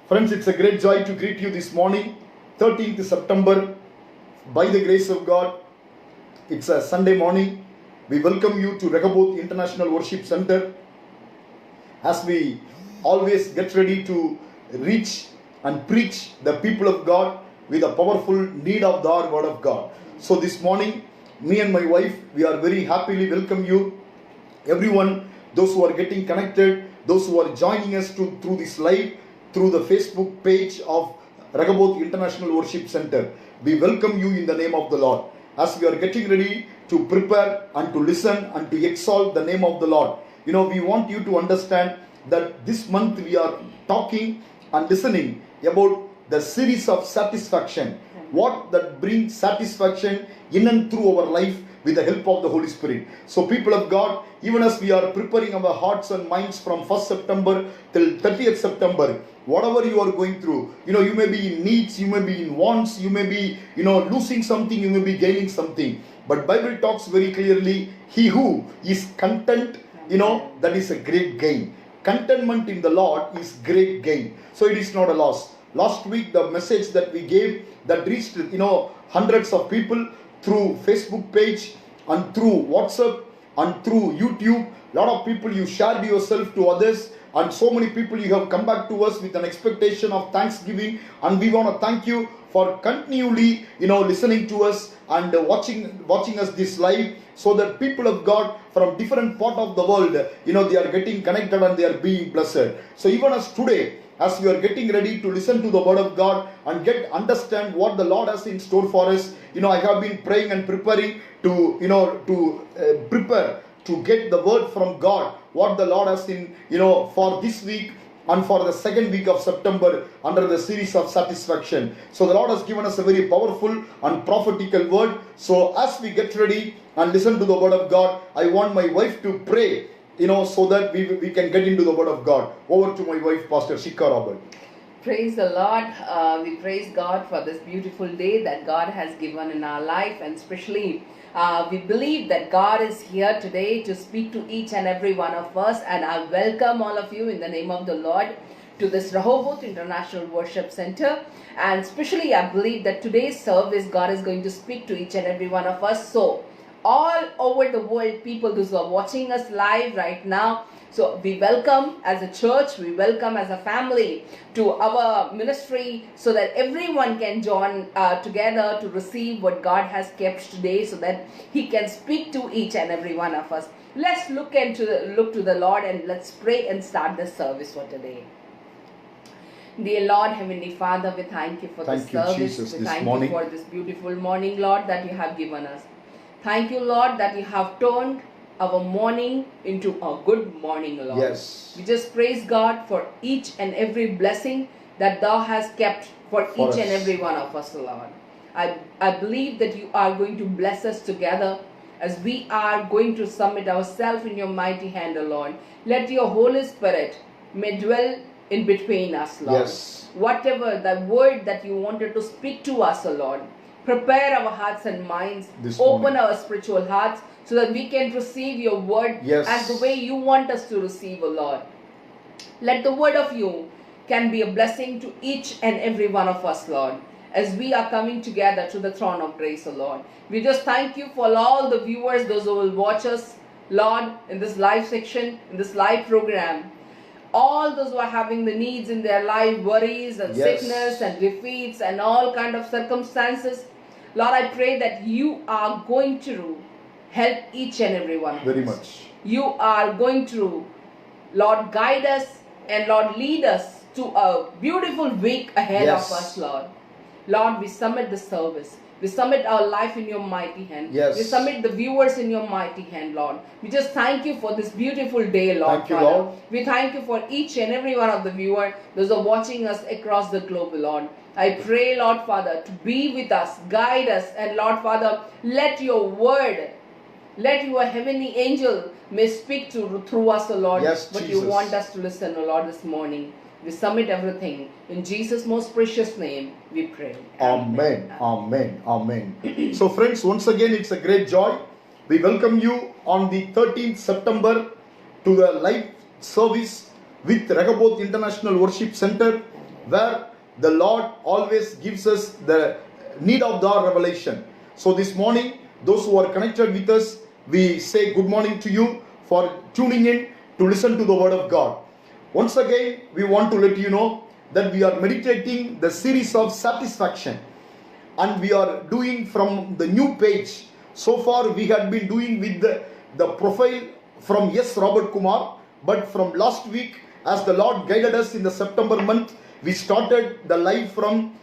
Friends, it's a great joy to greet you this morning, 13th September, by the grace of God. It's a Sunday morning. We welcome you to Rehoboth International Worship Center as we always get ready to reach and preach the people of God with a powerful need of the word of God. So this morning, me and my wife, we are very happily welcome you, everyone, those who are getting connected, those who are joining us through this live, through the Facebook page of Rehoboth International Worship Center. We welcome you in the name of the Lord. As we are getting ready to prepare and to listen and to exalt the name of the Lord, we want you to understand that this month we are talking and listening about the series of satisfaction. What that brings satisfaction in and through our life with the help of the Holy Spirit. So people of God, even as we are preparing our hearts and minds from 1st September till 30th September, whatever you are going through, you may be in needs, you may be in wants, you may be, losing something, you may be gaining something. But Bible talks very clearly, he who is content, that is a great gain. Contentment in the Lord is great gain. So it is not a loss. Last week, the message that we gave that reached, hundreds of people through Facebook page and through WhatsApp and through YouTube. A lot of people, you shared yourself to others, and so many people you have come back to us with an expectation of thanksgiving, and we want to thank you for continually listening to us and watching us this live, so that people of God from different part of the world, they are getting connected and they are being blessed. So even as today, as we are getting ready to listen to the word of God and understand what the Lord has in store for us, I have been praying and preparing to prepare to get the word from God, what the Lord has in, for this week and for the second week of September under the series of satisfaction. So the Lord has given us a very powerful and prophetical word. So as we get ready and listen to the word of God, I want my wife to pray, so that we can get into the word of God. Over to my wife, Pastor Shika Robert. Praise the Lord. We praise God for this beautiful day that God has given in our life, and especially we believe that God is here today to speak to each and every one of us, and I welcome all of you in the name of the Lord to this Rehoboth International Worship Center. And especially I believe that today's service God is going to speak to each and every one of us. So all over the world, people those who are watching us live right now, so we welcome as a church, we welcome as a family to our ministry, so that everyone can join together to receive what God has kept today, so that He can speak to each and every one of us. Let's look to the Lord, and let's pray and start the service for today. Dear Lord, Heavenly Father, we thank you for this service. Jesus, we this thank morning. you for this beautiful morning, Lord, that you have given us. Thank you, Lord, that you have turned our morning into a good morning, Lord. Yes. We just praise God for each and every blessing that Thou hast kept for each and every one of us, Lord. I believe that you are going to bless us together as we are going to submit ourselves in your mighty hand, O Lord. Let your Holy Spirit may dwell in between us, Lord. Yes. Whatever the word that you wanted to speak to us, O Lord, prepare our hearts and minds, open our spiritual hearts, so that we can receive your word as the way you want us to receive, O Lord. Let the word of you can be a blessing to each and every one of us, Lord, as we are coming together to the throne of grace, O Lord. We just thank you for all the viewers, those who will watch us, Lord, in this live section, in this live program. All those who are having the needs in their life, worries and sickness and defeats and all kind of circumstances, Lord, I pray that you are going to help each and every one of us. Very much. You are going to, Lord, guide us and Lord, lead us to a beautiful week ahead of us, Lord. Lord, we submit the service. We submit our life in your mighty hand. We submit the viewers in your mighty hand, Lord. We just thank you for this beautiful day, Lord. Thank you, Lord. We thank you for each and every one of the viewers, those who are watching us across the globe, Lord. I pray, Lord Father, to be with us, guide us, and Lord Father, let your word, let your heavenly angel may speak through us, O Lord. But you want us to listen, O Lord, this morning. We submit everything. In Jesus' most precious name, we pray. Amen. Amen. Amen. So friends, once again, it's a great joy. We welcome you on the 13th September to the live service with Rehoboth International Worship Center. where the Lord always gives us the need of the revelation. So this morning, those who are connected with us, we say good morning to you for tuning in to listen to the word of God. Once again, we want to let you know that we are meditating the series of satisfaction, and we are doing from the new page. So far we had been doing with the profile from S. Robert Kumar, but from last week, as the Lord guided us in the September month, we started the live from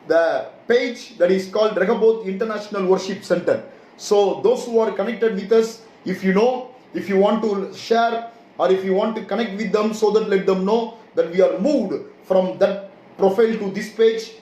the page that is called Rehoboth International Worship Center. So those who are connected with us, if you want to share or if you want to connect with them, so that let them know that we are moved from that profile to this page,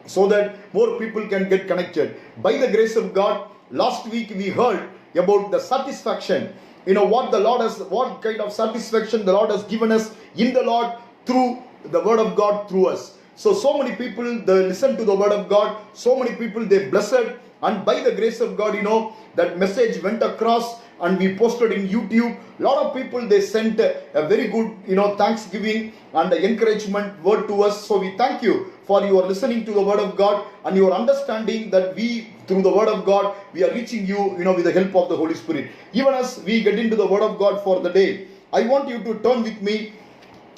so that more people can get connected. By the grace of God, last week we heard about the satisfaction. What kind of satisfaction the Lord has given us in the Lord through the word of God through us. So many people, they listen to the word of God. So many people, they blessed. And by the grace of God, that message went across and we posted in YouTube. A lot of people, they sent a very good, thanksgiving and encouragement word to us. So we thank you for your listening to the word of God and your understanding that we, through the word of God, we are reaching you, with the help of the Holy Spirit. Even as we get into the word of God for the day, I want you to turn with me.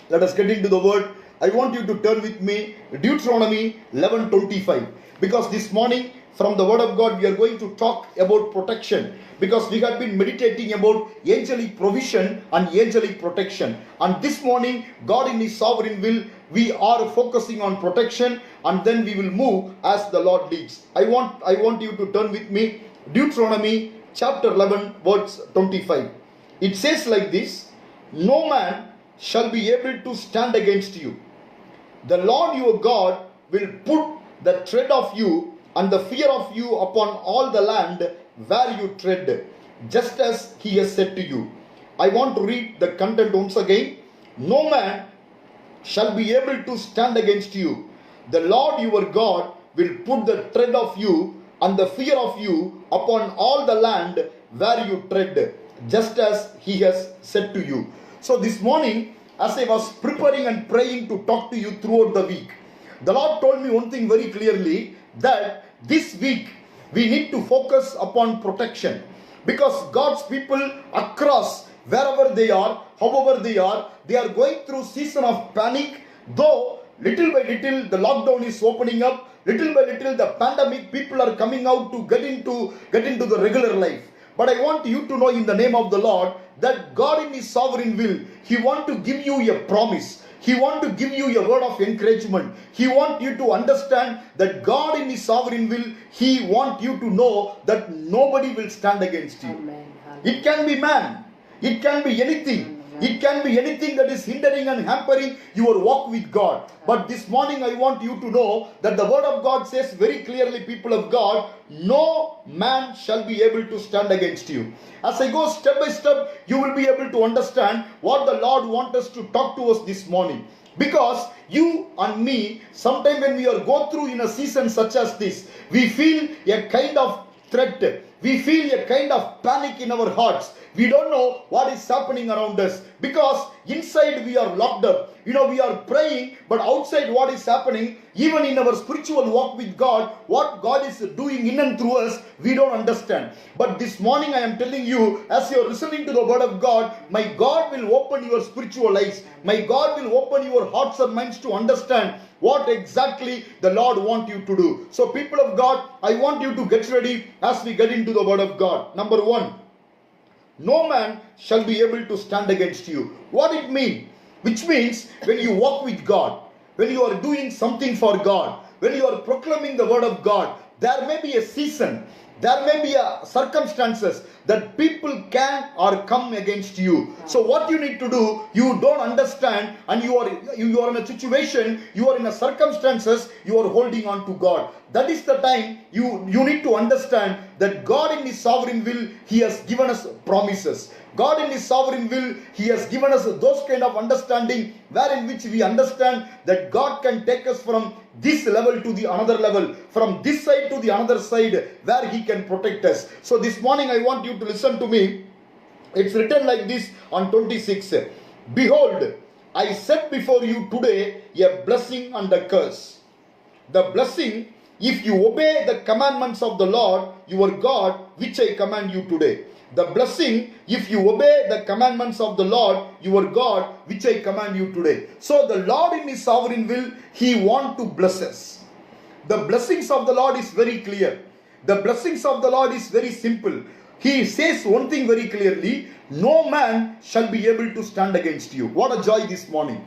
Let us get into the word. I want you to turn with me Deuteronomy 11:25, because this morning from the word of God we are going to talk about protection, because we have been meditating about angelic provision and angelic protection, and this morning God in his sovereign will, we are focusing on protection, and then we will move as the Lord leads. I want you to turn with me Deuteronomy chapter 11 verse 25. It says like this: no man shall be able to stand against you. The Lord your God will put the tread of you and the fear of you upon all the land where you tread, just as he has said to you. I want to read the content once again. No man shall be able to stand against you. The Lord your God will put the tread of you and the fear of you upon all the land where you tread, just as he has said to you. So this morning, as I was preparing and praying to talk to you throughout the week, the Lord told me one thing very clearly, that this week we need to focus upon protection, because God's people across, wherever they are, however they are going through season of panic. Though little by little the lockdown is opening up, little by little the pandemic, people are coming out to get into the regular life. But I want you to know in the name of the Lord that God in his sovereign will, he want to give you a promise. He want to give you a word of encouragement. He want you to understand that God in his sovereign will, he want you to know that nobody will stand against you. Amen. It can be man. It can be anything. It can be anything that is hindering and hampering your walk with God. But this morning I want you to know that the word of God says very clearly, people of God, no man shall be able to stand against you. As I go step by step, you will be able to understand what the Lord wants us to talk to us this morning. Because you and me, sometime when we are go through in a season such as this, we feel a kind of threat. We feel a kind of panic in our hearts. We don't know what is happening around us, because inside we are locked up. We are praying, but outside what is happening, even in our spiritual walk with God, what God is doing in and through us, we don't understand. But this morning I am telling you, as you are listening to the word of God, my God will open your spiritual eyes. My God will open your hearts and minds to understand what exactly the Lord wants you to do. So people of God, I want you to get ready as we get into the word of God. Number one, no man shall be able to stand against you. What it means? Which means when you walk with God, when you are doing something for God, when you are proclaiming the word of God, there may be a season, there may be circumstances that people can or come against you. So what you need to do, you don't understand, and you are in a situation, you are in a circumstances, you are holding on to God. That is the time you need to understand that God in his sovereign will, he has given us promises. God in his sovereign will, he has given us those kind of understanding wherein which we understand that God can take us from this level to the another level, from this side to the another side, where he can protect us. So this morning I want you to listen to me. It's written like this on 26. Behold, I set before you today a blessing and a curse. The blessing, if you obey the commandments of the Lord your God, which I command you today. The blessing, if you obey the commandments of the Lord your God, which I command you today. So the Lord in His sovereign will, He wants to bless us. The blessings of the Lord is very clear. The blessings of the Lord is very simple. He says one thing very clearly, no man shall be able to stand against you. What a joy this morning.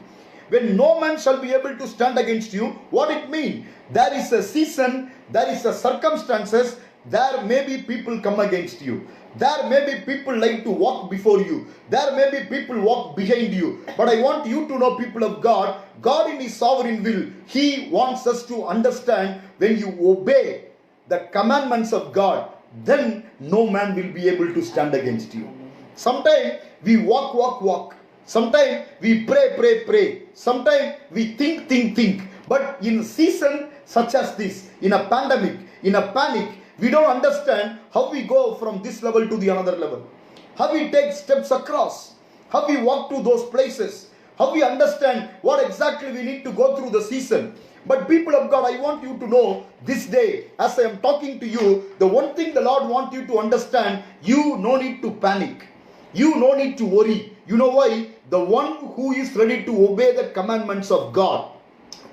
When no man shall be able to stand against you, what it means? There is a season, there is a circumstances, there may be people come against you. There may be people like to walk before you. There may be people walk behind you. But I want you to know, people of God, God in His sovereign will, He wants us to understand, when you obey the commandments of God, then no man will be able to stand against you. Sometimes we walk. Sometimes we pray. Sometimes we think. But in a season such as this, in a pandemic, in a panic, we don't understand how we go from this level to the another level. How we take steps across. How we walk to those places. How we understand what exactly we need to go through the season. But people of God, I want you to know this day, as I am talking to you, the one thing the Lord wants you to understand, you no need to panic. You no need to worry. You know why? The one who is ready to obey the commandments of God,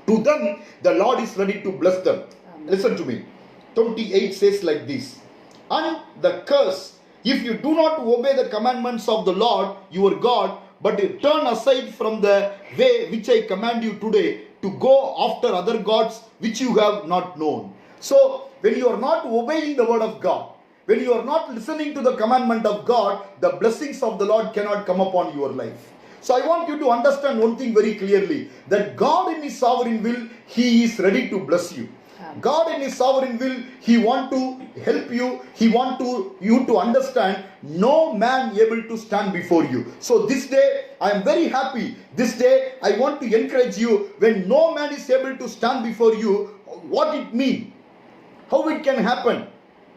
to them, the Lord is ready to bless them. Amen. Listen to me. 28 says like this. And the curse, if you do not obey the commandments of the Lord, your God, but you turn aside from the way which I command you today, to go after other gods which you have not known. So, when you are not obeying the word of God, when you are not listening to the commandment of God, the blessings of the Lord cannot come upon your life. So I want you to understand one thing very clearly, that God in His sovereign will, He is ready to bless you. God in His sovereign will, He want to help you. He want you to understand, no man able to stand before you. So this day, I am very happy. This day, I want to encourage you, when no man is able to stand before you, what it means, how it can happen,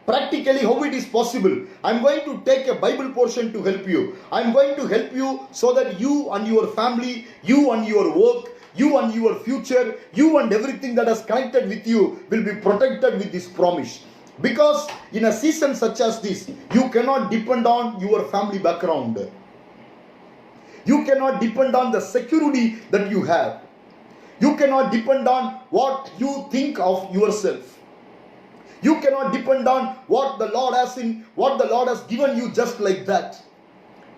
practically how it is possible. I am going to take a Bible portion to help you. I am going to help you so that you and your family, you and your work, you and your future, you and everything that is connected with you will be protected with this promise. Because in a season such as this, you cannot depend on your family background. You cannot depend on the security that you have. You cannot depend on what you think of yourself. You cannot depend on what the Lord has given you just like that.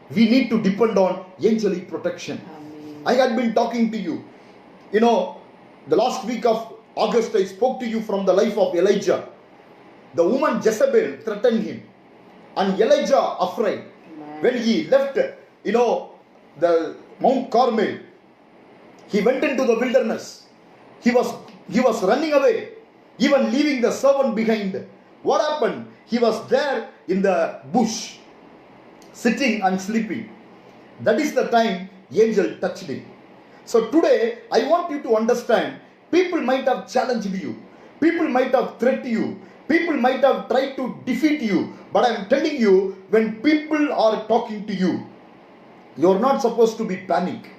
We need to depend on angelic protection. Amen. I had been talking to you. You know, the last week of August, I spoke to you from the life of Elijah. The woman Jezebel threatened him. And Elijah afraid. Amen. When he left, the Mount Carmel, he went into the wilderness. He was running away, even leaving the servant behind. What happened? He was there in the bush, sitting and sleeping. That is the time angel touched him. So today, I want you to understand, people might have challenged you. People might have threatened you. People might have tried to defeat you. But I am telling you, when people are talking to you, you are not supposed to be panic.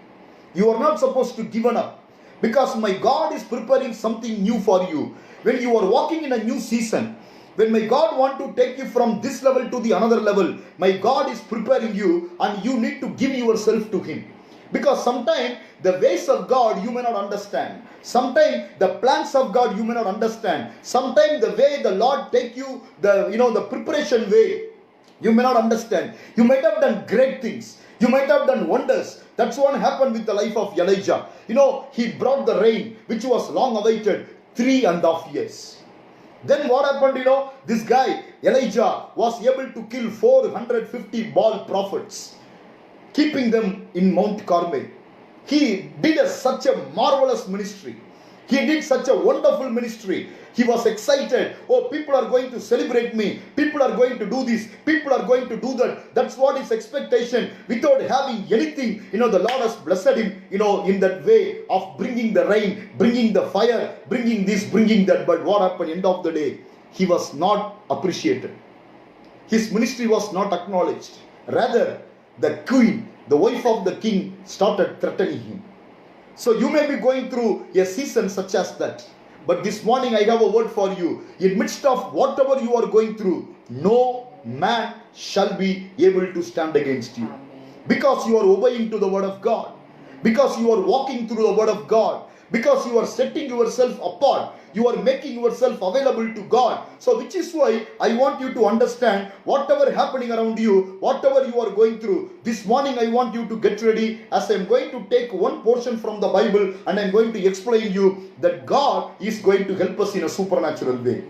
You are not supposed to give up. Because my God is preparing something new for you. When you are walking in a new season, when my God wants to take you from this level to the another level, my God is preparing you, and you need to give yourself to Him. Because sometimes the ways of God you may not understand. Sometimes the plans of God you may not understand. Sometimes the way the Lord take you, the preparation way, you may not understand. You might have done great things. You might have done wonders. That's what happened with the life of Elijah. He brought the rain, which was long awaited, 3.5 years. Then what happened, this guy, Elijah, was able to kill 450 Baal prophets, keeping them in Mount Carmel. He did such a marvelous ministry. He did such a wonderful ministry. He was excited. Oh, people are going to celebrate me. People are going to do this. People are going to do that. That's what his expectation. Without having anything, the Lord has blessed him, in that way of bringing the rain, bringing the fire, bringing this, bringing that. But what happened? End of the day, he was not appreciated. His ministry was not acknowledged. Rather, the queen, the wife of the king started threatening him. So you may be going through a season such as that. But this morning I have a word for you. In midst of whatever you are going through, no man shall be able to stand against you. Amen. Because you are obeying to the word of God. Because you are walking through the word of God. Because you are setting yourself apart. You are making yourself available to God. So which is why I want you to understand whatever happening around you, whatever you are going through. This morning I want you to get ready, as I am going to take one portion from the Bible and I am going to explain you that God is going to help us in a supernatural way.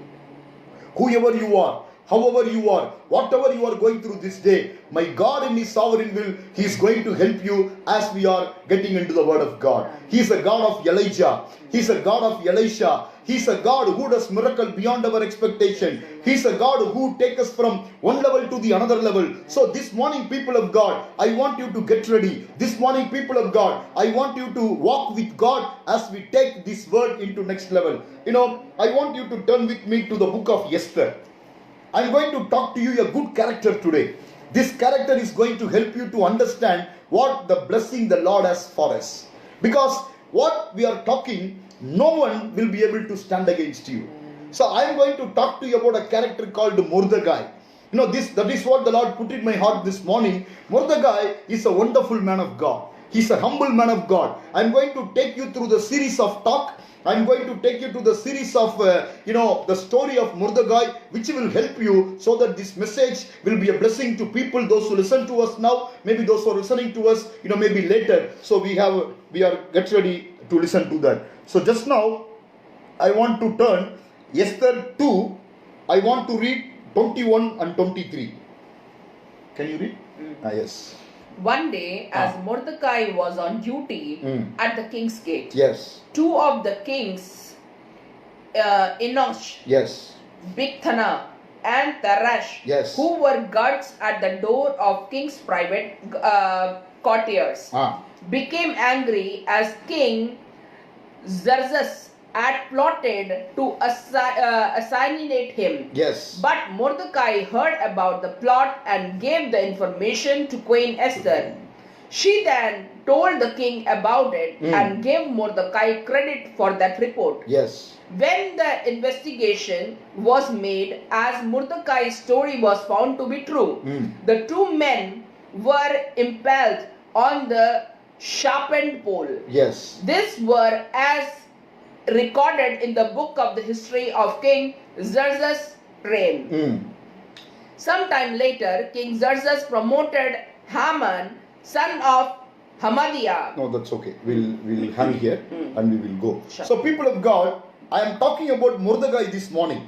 Whoever you are, however you are, whatever you are going through this day, my God in His sovereign will, He is going to help you as we are getting into the word of God. He is a God of Elijah. He is a God of Elisha. He is a God who does miracle beyond our expectation. He is a God who takes us from one level to the another level. So this morning, people of God, I want you to get ready. This morning, people of God, I want you to walk with God as we take this word into next level. You know, I want you to turn with me to the book of Esther. I'm going to talk to you a good character today. This character is going to help you to understand what the blessing the Lord has for us. Because what we are talking, no one will be able to stand against you. So I am going to talk to you about a character called Mordecai. You know, that is what the Lord put in my heart this morning. Mordecai is a wonderful man of God. He's a humble man of God. I'm going to take you through the series of talk. I'm going to take you to the series of, the story of Mordecai, which will help you so that this message will be a blessing to people, those who listen to us now, maybe those who are listening to us, maybe later. So we are get ready to listen to that. So just now, I want to turn Esther 2. I want to read 21 and 23. Can you read? Yes. One day, as Mordecai was on duty at the king's gate, Yes. two of the kings, Enosh, Yes. Bigthana, and Teresh, Yes. who were guards at the door of king's private courtiers, became angry as King Xerxes had plotted to assassinate him. Yes. But Mordecai heard about the plot and gave the information to Queen Esther. She then told the king about it and gave Mordecai credit for that report. Yes. When the investigation was made, as Mordecai's story was found to be true, the two men were impaled on the sharpened pole. Yes. These were as recorded in the book of the history of King Xerxes' reign. Sometime later, King Xerxes promoted Haman, son of Hamadiah. No, that's okay. We'll hang here and we will go. Sure. So, people of God, I am talking about Mordecai this morning.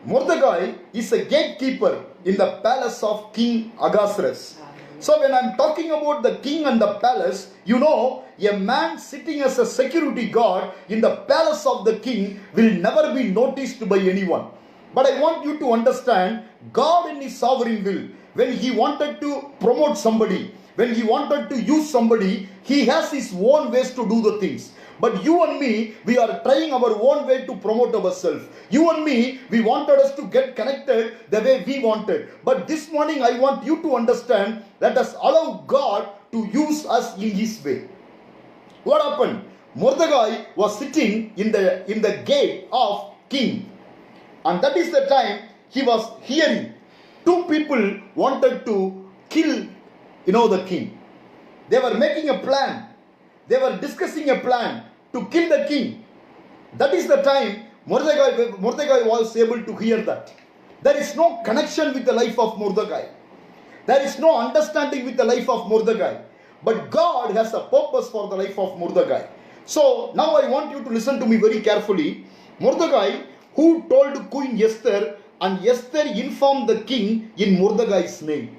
Mordecai is a gatekeeper in the palace of King Ahasuerus. So when I'm talking about the king and the palace, a man sitting as a security guard in the palace of the king will never be noticed by anyone. But I want you to understand, God in His sovereign will, when He wanted to promote somebody, when He wanted to use somebody, He has His own ways to do the things. But you and me, we are trying our own way to promote ourselves. You and me, we wanted us to get connected the way we wanted. But this morning, I want you to understand, let us allow God to use us in His way. What happened? Mordecai was sitting in the gate of king. And that is the time he was hearing two people wanted to kill, the king. They were making a plan. They were discussing a plan to kill the king. That is the time Mordecai was able to hear that. There is no connection with the life of Mordecai. There is no understanding with the life of Mordecai. But God has a purpose for the life of Mordecai. So now I want you to listen to me very carefully. Mordecai, who told Queen Esther, and Esther informed the king in Mordecai's name.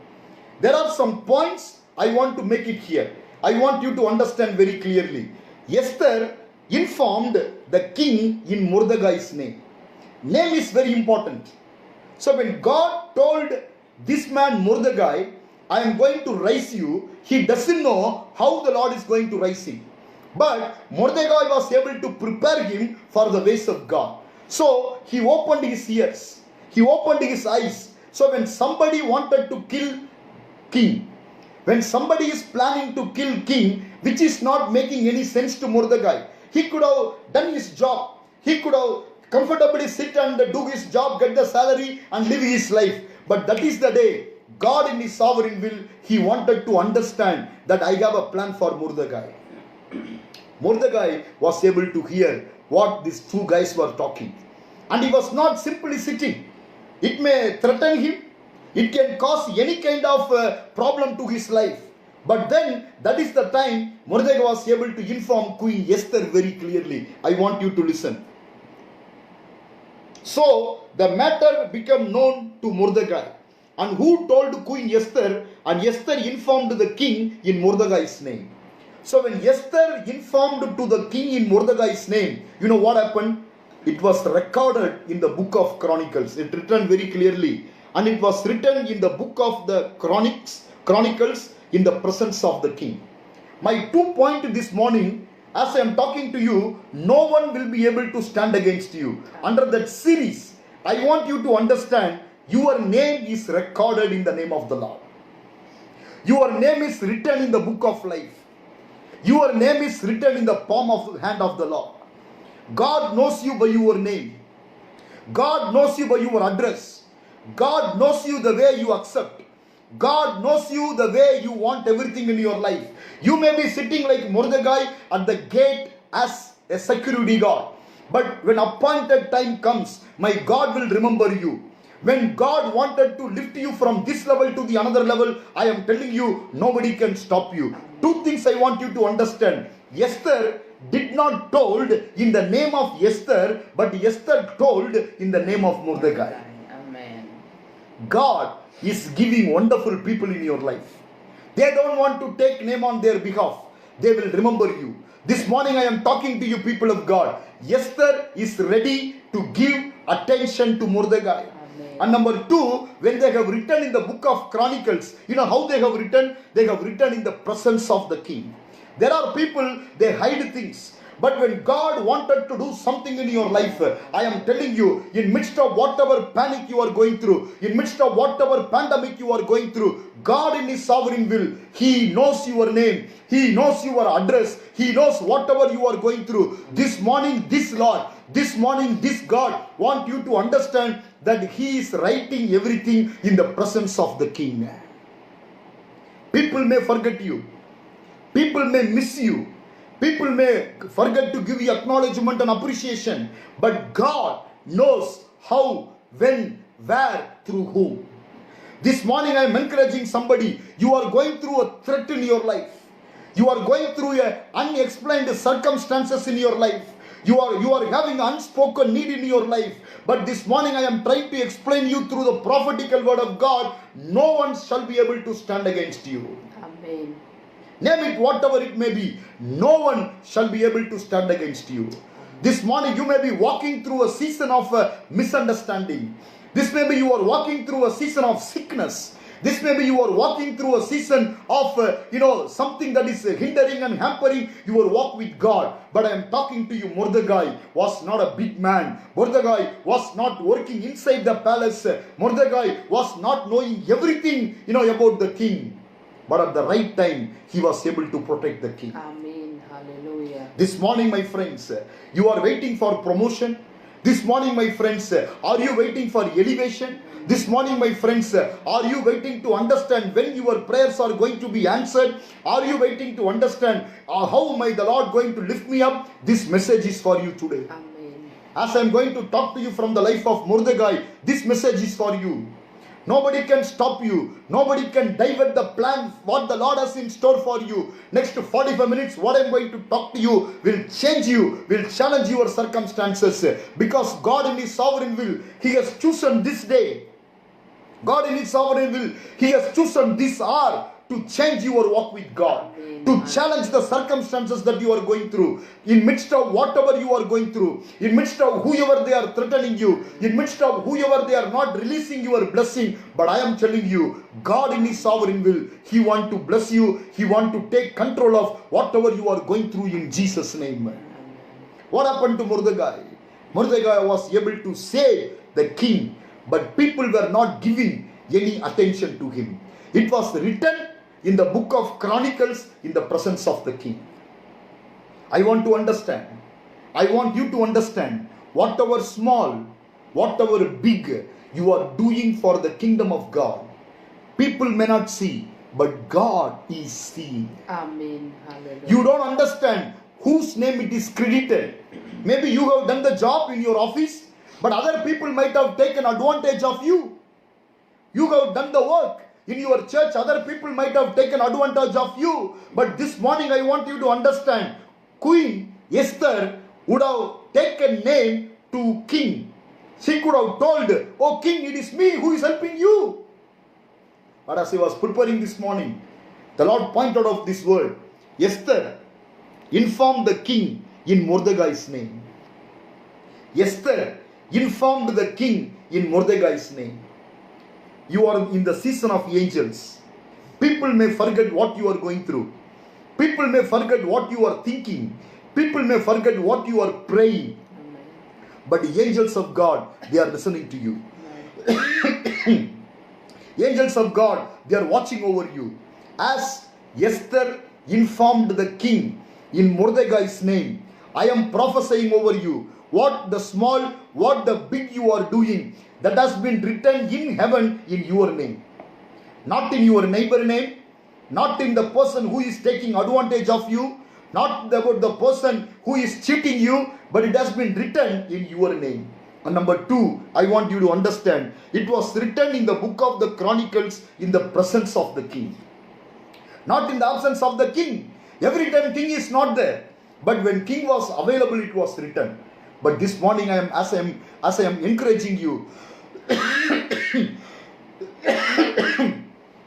There are some points I want to make it here. I want you to understand very clearly. Esther informed the king in Mordecai's name. Name is very important. So when God told this man Mordecai, I am going to raise you, he doesn't know how the Lord is going to raise him. But Mordecai was able to prepare him for the ways of God. So he opened his ears. He opened his eyes. So when somebody wanted to kill king, When somebody is planning to kill king, which is not making any sense to Mordecai, he could have done his job. He could have comfortably sit and do his job, get the salary and live his life. But that is the day God in his sovereign will, he wanted to understand that I have a plan for Mordecai. Mordecai was able to hear what these two guys were talking. And he was not simply sitting. It may threaten him. It can cause any kind of problem to his life. But then, that is the time Mordecai was able to inform Queen Esther very clearly. I want you to listen. So, the matter became known to Mordecai. And who told Queen Esther? And Esther informed the king in Mordecai's name. So, when Esther informed to the king in Mordecai's name, you know what happened? It was recorded in the book of Chronicles. It written very clearly. And it was written in the book of the Chronicles in the presence of the king. My 2 point this morning, as I am talking to you, no one will be able to stand against you. Under that series, I want you to understand your name is recorded in the name of the Lord. Your name is written in the book of life. Your name is written in the palm of the hand of the Lord. God knows you by your name. God knows you by your address. God knows you the way you accept. God knows you the way you want everything in your life. You may be sitting like Mordecai at the gate as a security guard. But when appointed time comes, my God will remember you. When God wanted to lift you from this level to the another level, I am telling you, nobody can stop you. Two things I want you to understand. Esther did not told in the name of Esther, but Esther told in the name of Mordecai. Amen. God is giving wonderful people in your life. They don't want to take name on their behalf. They will remember you. This morning I am talking to you people of God. Esther is ready to give attention to Mordecai. Amen. And number two, when they have written in the book of Chronicles, you know how they have written? They have written in the presence of the king. There are people, they hide things. But when God wanted to do something in your life, I am telling you, in midst of whatever panic you are going through, in midst of whatever pandemic you are going through, God in His sovereign will, He knows your name, He knows your address, He knows whatever you are going through. This morning, this Lord, this morning, this God want you to understand that He is writing everything in the presence of the King. People may forget you. People may miss you. People may forget to give you acknowledgement and appreciation. But God knows how, when, where, through whom. This morning I am encouraging somebody. You are going through a threat in your life. You are going through unexplained circumstances in your life. You are having unspoken need in your life. But this morning I am trying to explain you through the prophetical word of God. No one shall be able to stand against you. Amen. Name it whatever it may be. No one shall be able to stand against you. This morning you may be walking through a season of misunderstanding. This may be you are walking through a season of sickness. This may be you are walking through a season of something that is hindering and hampering your walk with God. But I am talking to you. Mordecai was not a big man. Mordecai was not working inside the palace. Mordecai was not knowing everything about the king. But at the right time, he was able to protect the king. Amen. Hallelujah. This morning, my friends, you are waiting for promotion. This morning, my friends, are you waiting for elevation? This morning, my friends, are you waiting to understand when your prayers are going to be answered? Are you waiting to understand how am I the Lord going to lift me up? This message is for you today. Amen. As I am going to talk to you from the life of Mordecai, this message is for you. Nobody can stop you. Nobody can divert the plan, what the Lord has in store for you. Next 45 minutes, what I'm going to talk to you will change you, will challenge your circumstances. Because God in His sovereign will, He has chosen this day. God in His sovereign will, He has chosen this hour to change your walk with God. Amen. To challenge the circumstances that you are going through. In midst of whatever you are going through. In midst of whoever they are threatening you. In midst of whoever they are not releasing your blessing. But I am telling you, God in His sovereign will, He want to bless you. He want to take control of whatever you are going through in Jesus' name. What happened to Mordecai? Mordecai was able to save the king. But people were not giving any attention to him. It was written in the book of Chronicles in the presence of the king. I want to understand. I want you to understand whatever small, whatever big you are doing for the kingdom of God. People may not see, but God is seeing. Amen. Hallelujah. You don't understand whose name it is credited. Maybe you have done the job in your office, but other people might have taken advantage of you. You have done the work in your church, other people might have taken advantage of you. But this morning I want you to understand, Queen Esther would have taken name to king. She could have told, "Oh king, it is me who is helping you." But as I was preparing this morning, the Lord pointed out this word. Esther informed the king in Mordecai's name. Esther informed the king in Mordecai's name. You are in the season of angels. People may forget what you are going through. People may forget what you are thinking. People may forget what you are praying. Amen. But the angels of God, they are listening to you. Amen. Angels of God, they are watching over you. As Esther informed the king in Mordecai's name, I am prophesying over you. What the small, what the big you are doing, that has been written in heaven in your name. Not in your neighbor name, not in the person who is taking advantage of you, not about the person who is cheating you, but it has been written in your name. And number two, I want you to understand, it was written in the book of the Chronicles in the presence of the king. Not in the absence of the king. Every time king is not there. But when king was available, it was written. But this morning, as I am encouraging you,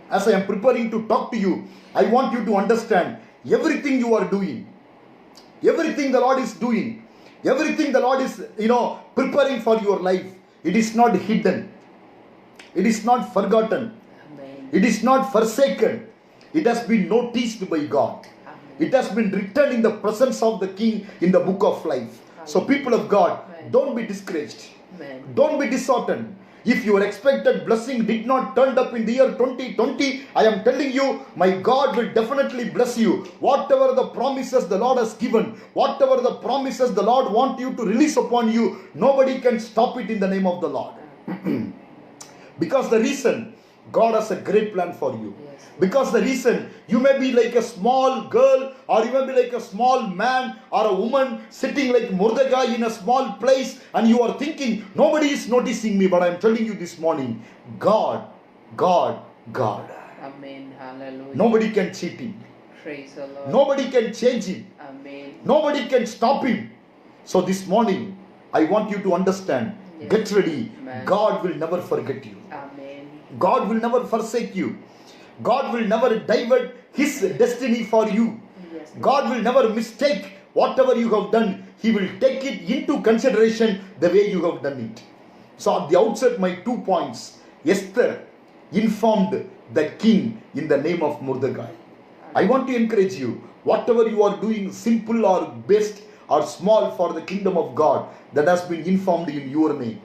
as I am preparing to talk to you, I want you to understand everything you are doing, everything the Lord is doing, everything the Lord is, preparing for your life. It is not hidden. It is not forgotten. Amen. It is not forsaken. It has been noticed by God. Amen. It has been written in the presence of the king in the book of life. So people of God, Amen. don't be discouraged. Amen. Don't be disheartened. If your expected blessing did not turn up in the year 2020, I am telling you, my God will definitely bless you. Whatever the promises the Lord has given, whatever the promises the Lord wants you to release upon you, nobody can stop it in the name of the Lord. Because the reason, God has a great plan for you. Yes. Because the reason, you may be like a small girl, or you may be like a small man or a woman sitting like Mordecai in a small place, and you are thinking, nobody is noticing me. But I am telling you this morning, God. Amen. Hallelujah. Nobody can cheat him. Praise the Lord. Nobody can change him. Amen. Nobody can stop him. So this morning, I want you to understand, Yes. get ready. Amen. God will never forget you. Amen. God will never forsake you. God will never divert his destiny for you. Yes. God will never mistake whatever you have done. He will take it into consideration the way you have done it. So at the outset, my 2 points. Esther informed the king in the name of Mordecai. I want to encourage you, whatever you are doing, simple or best or small for the kingdom of God, that has been informed in your name.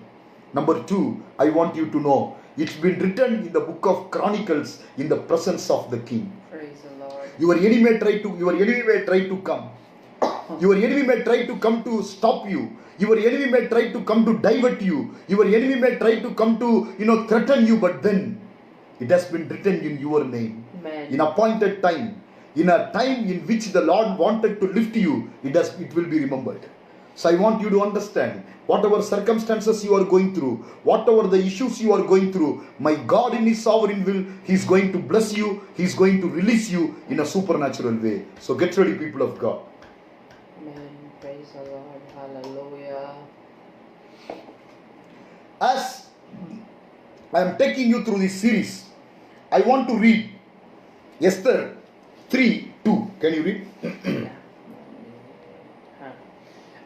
Number 2, I want you to know, it's been written in the book of Chronicles in the presence of the king. Praise the Lord. Your enemy may try to come. Your enemy may try to come to stop you. Your enemy may try to come to divert you. Your enemy may try to come to, threaten you. But then, it has been written in your name. Amen. In appointed time. In a time in which the Lord wanted to lift you, it will be remembered. So I want you to understand, whatever circumstances you are going through, whatever the issues you are going through, my God in his sovereign will, he is going to bless you, he is going to release you in a supernatural way. So get ready, people of God. Amen. Praise the Lord. Hallelujah. As I am taking you through this series, I want to read Esther 3:2. Can you read?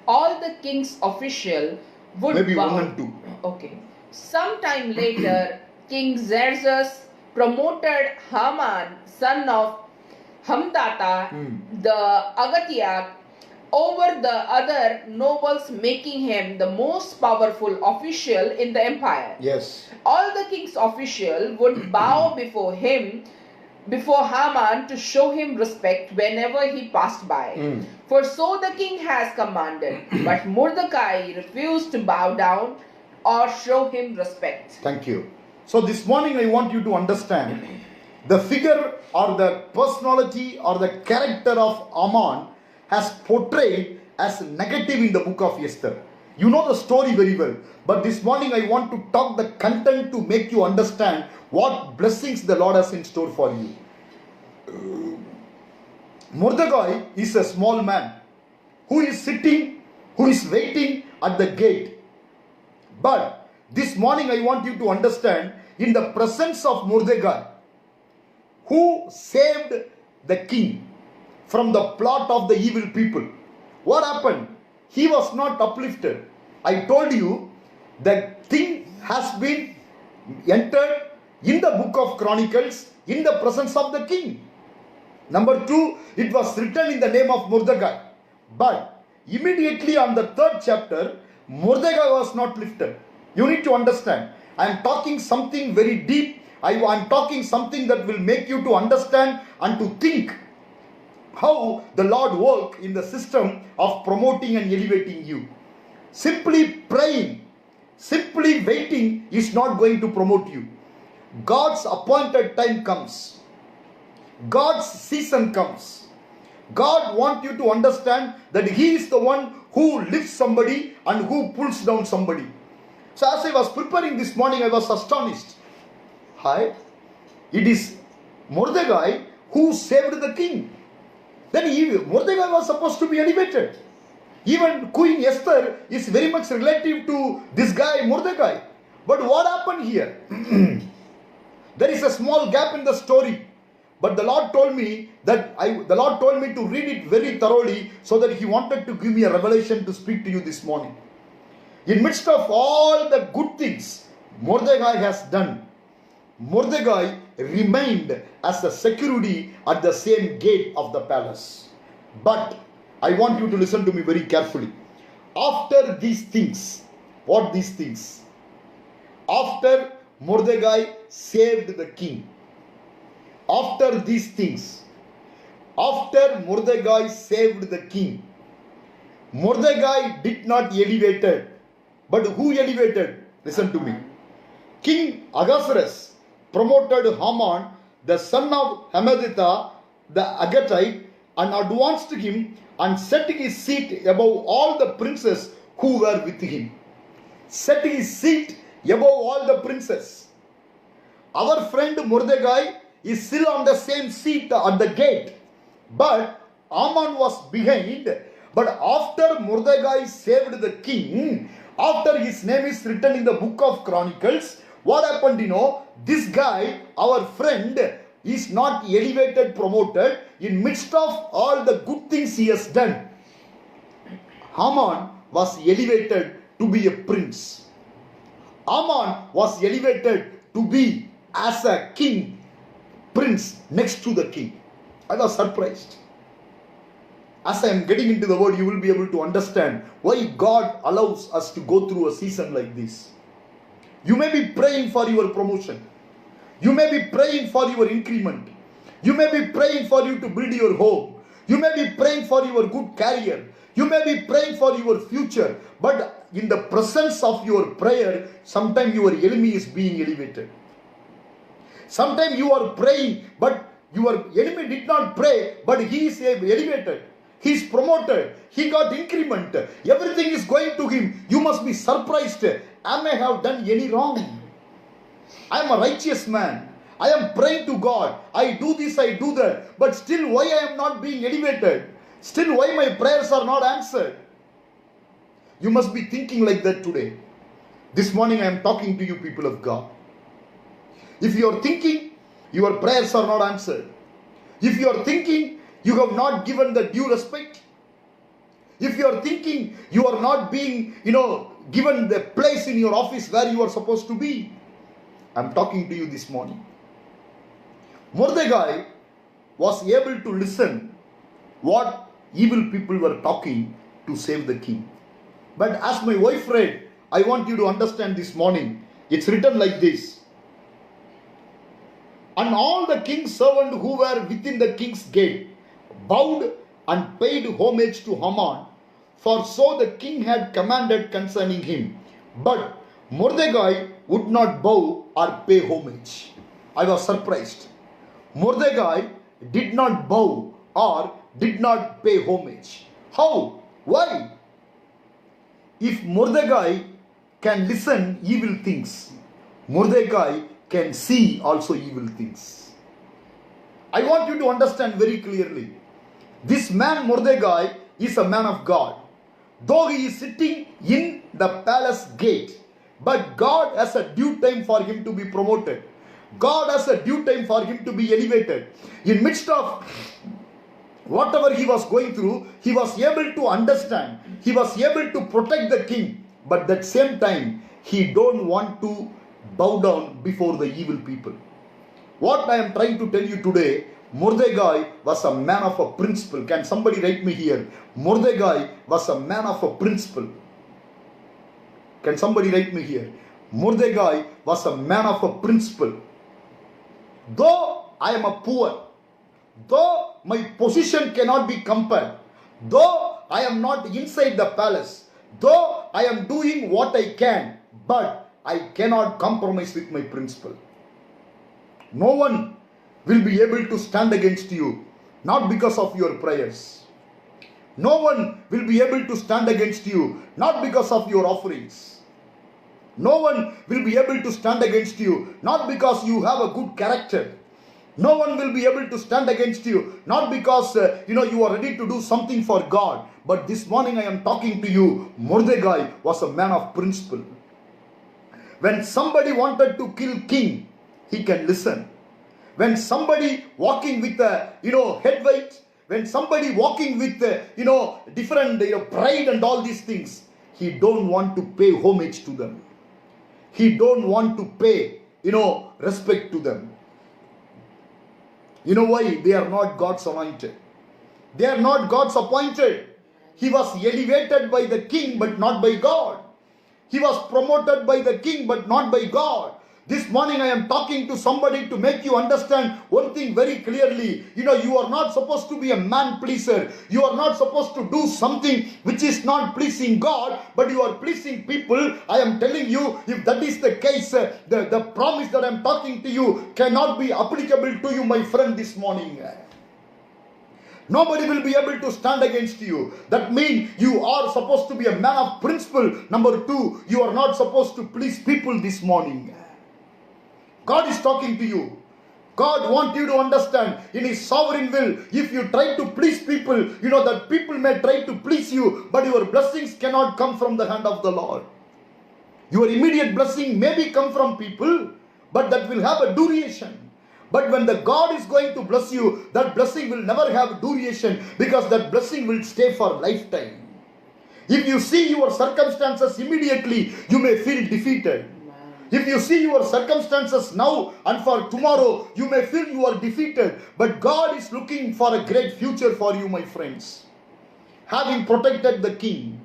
All the king's official would Maybe bow. 1 and 2. Okay. Sometime later, King Xerxes promoted Haman, son of Hamdata, the Agatiac, over the other nobles, making him the most powerful official in the empire. Yes. All the king's official would bow before him before Haman to show him respect whenever he passed by. For so the king has commanded. But Mordecai refused to bow down or show him respect. Thank you. So this morning I want you to understand the figure or the personality or the character of Haman has portrayed as negative in the book of Esther. You know the story very well. But this morning I want to talk the content to make you understand what blessings the Lord has in store for you. Mordecai is a small man who is sitting, who is waiting at the gate. But this morning I want you to understand, in the presence of Mordecai, who saved the king from the plot of the evil people. What happened? He was not uplifted. I told you the thing has been entered in the book of Chronicles in the presence of the king. Number 2, it was written in the name of Mordecai. But immediately on the 3rd chapter, Mordecai was not lifted. You need to understand. I am talking something very deep. I am talking something that will make you to understand and to think how the Lord works in the system of promoting and elevating you. Simply praying, simply waiting is not going to promote you. God's appointed time comes. God's season comes. God wants you to understand that He is the one who lifts somebody and who pulls down somebody. So as I was preparing this morning, I was astonished. Hi, it is Mordecai who saved the king. Then Mordecai was supposed to be elevated. Even Queen Esther is very much relative to this guy Mordecai. But what happened here? There is a small gap in the story. But the Lord told me to read it very thoroughly, so that He wanted to give me a revelation to speak to you this morning. In midst of all the good things Mordecai has done, Mordecai remained as a security at the same gate of the palace. But I want you to listen to me very carefully. After these things, what these things? After Mordecai saved the king, after these things, after Mordecai saved the king, Mordecai did not elevated. But who elevated? Listen to me. King Ahasuerus promoted Haman, the son of Hammedatha, the Agagite, and advanced him and set his seat above all the princes who were with him. Set his seat above all the princes. Our friend Mordecai is still on the same seat at the gate, but Haman was behind. But after Mordecai saved the king, after his name is written in the book of Chronicles, what happened? This guy, our friend, is not elevated, promoted in midst of all the good things he has done. Haman was elevated to be a prince. Haman was elevated to be as a king, prince next to the king. I was surprised. As I am getting into the word, you will be able to understand why God allows us to go through a season like this. You may be praying for your promotion. You may be praying for your increment. You may be praying for you to build your home. You may be praying for your good career. You may be praying for your future. But in the presence of your prayer, sometimes your enemy is being elevated. Sometimes you are praying, but your enemy did not pray, but he is elevated. He is promoted. He got increment. Everything is going to him. You must be surprised. I may have done any wrong. I am a righteous man. I am praying to God. I do this, I do that. But still, why I am not being elevated? Still, why my prayers are not answered? You must be thinking like that today. This morning I am talking to you, people of God. If you are thinking your prayers are not answered, if you are thinking you have not given the due respect, if you are thinking you are not being, given the place in your office where you are supposed to be, I am talking to you this morning. Mordecai was able to listen what evil people were talking to save the king. But as my wife read, I want you to understand this morning. It's written like this. And all the king's servants who were within the king's gate bowed and paid homage to Haman, for so the king had commanded concerning him. But Mordecai would not bow or pay homage. I was surprised. Mordecai did not bow or did not pay homage. How? Why? If Mordecai can listen evil things, Mordecai can see also evil things. I want you to understand very clearly. This man Mordecai is a man of God. Though he is sitting in the palace gate, but God has a due time for him to be promoted. God has a due time for him to be elevated. In midst of whatever he was going through, he was able to understand. He was able to protect the king. But at that same time, he don't want to bow down before the evil people. What I am trying to tell you today, Mordecai was a man of a principle. Can somebody write me here? Mordecai was a man of a principle. Can somebody write me here? Mordecai was a man of a principle. Though I am a poor, though my position cannot be compared, though I am not inside the palace, though I am doing what I can, but I cannot compromise with my principle. No one will be able to stand against you, not because of your prayers. No one will be able to stand against you, not because of your offerings. No one will be able to stand against you, not because you have a good character. No one will be able to stand against you, not because you are ready to do something for God. But this morning I am talking to you. Mordecai was a man of principle. When somebody wanted to kill king, he can listen. When somebody walking with a head weight, when somebody walking with different pride and all these things, he don't want to pay homage to them. He don't want to pay respect to them. You know why? They are not God's anointed. They are not God's appointed. He was elevated by the king but not by God. He was promoted by the king but not by God. This morning I am talking to somebody to make you understand one thing very clearly. You are not supposed to be a man pleaser. You are not supposed to do something which is not pleasing God, but you are pleasing people. I am telling you, if that is the case, the promise that I am talking to you cannot be applicable to you, my friend, this morning. Nobody will be able to stand against you. That means you are supposed to be a man of principle. Number two, you are not supposed to please people this morning. God is talking to you. God wants you to understand in His sovereign will. If you try to please people, that people may try to please you, but your blessings cannot come from the hand of the Lord. Your immediate blessing maybe come from people, but that will have a duration. But when the God is going to bless you, that blessing will never have duration, because that blessing will stay for lifetime. If you see your circumstances immediately, you may feel defeated. If you see your circumstances now and for tomorrow, you may feel you are defeated. But God is looking for a great future for you, my friends. Having protected the king,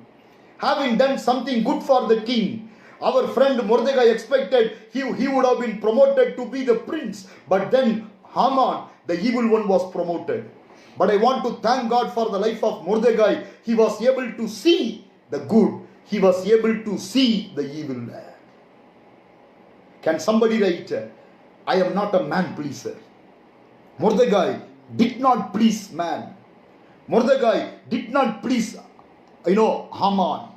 having done something good for the king, our friend Mordecai expected he would have been promoted to be the prince. But then Haman, the evil one, was promoted. But I want to thank God for the life of Mordecai. He was able to see the good. He was able to see the evil. Can somebody write, I am not a man pleaser. Mordecai did not please man. Mordecai did not please, Haman.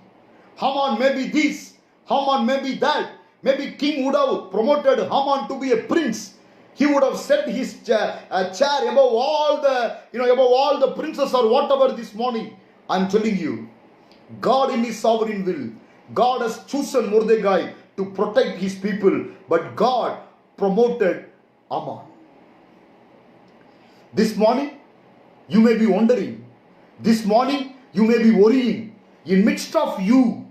Haman may be this, Haman may be that. Maybe king would have promoted Haman to be a prince. He would have set his chair above all the princes or whatever this morning. I am telling you, God in His sovereign will, God has chosen Mordecai to protect His people, but God promoted Haman. This morning, you may be wondering. This morning, you may be worrying. In midst of you,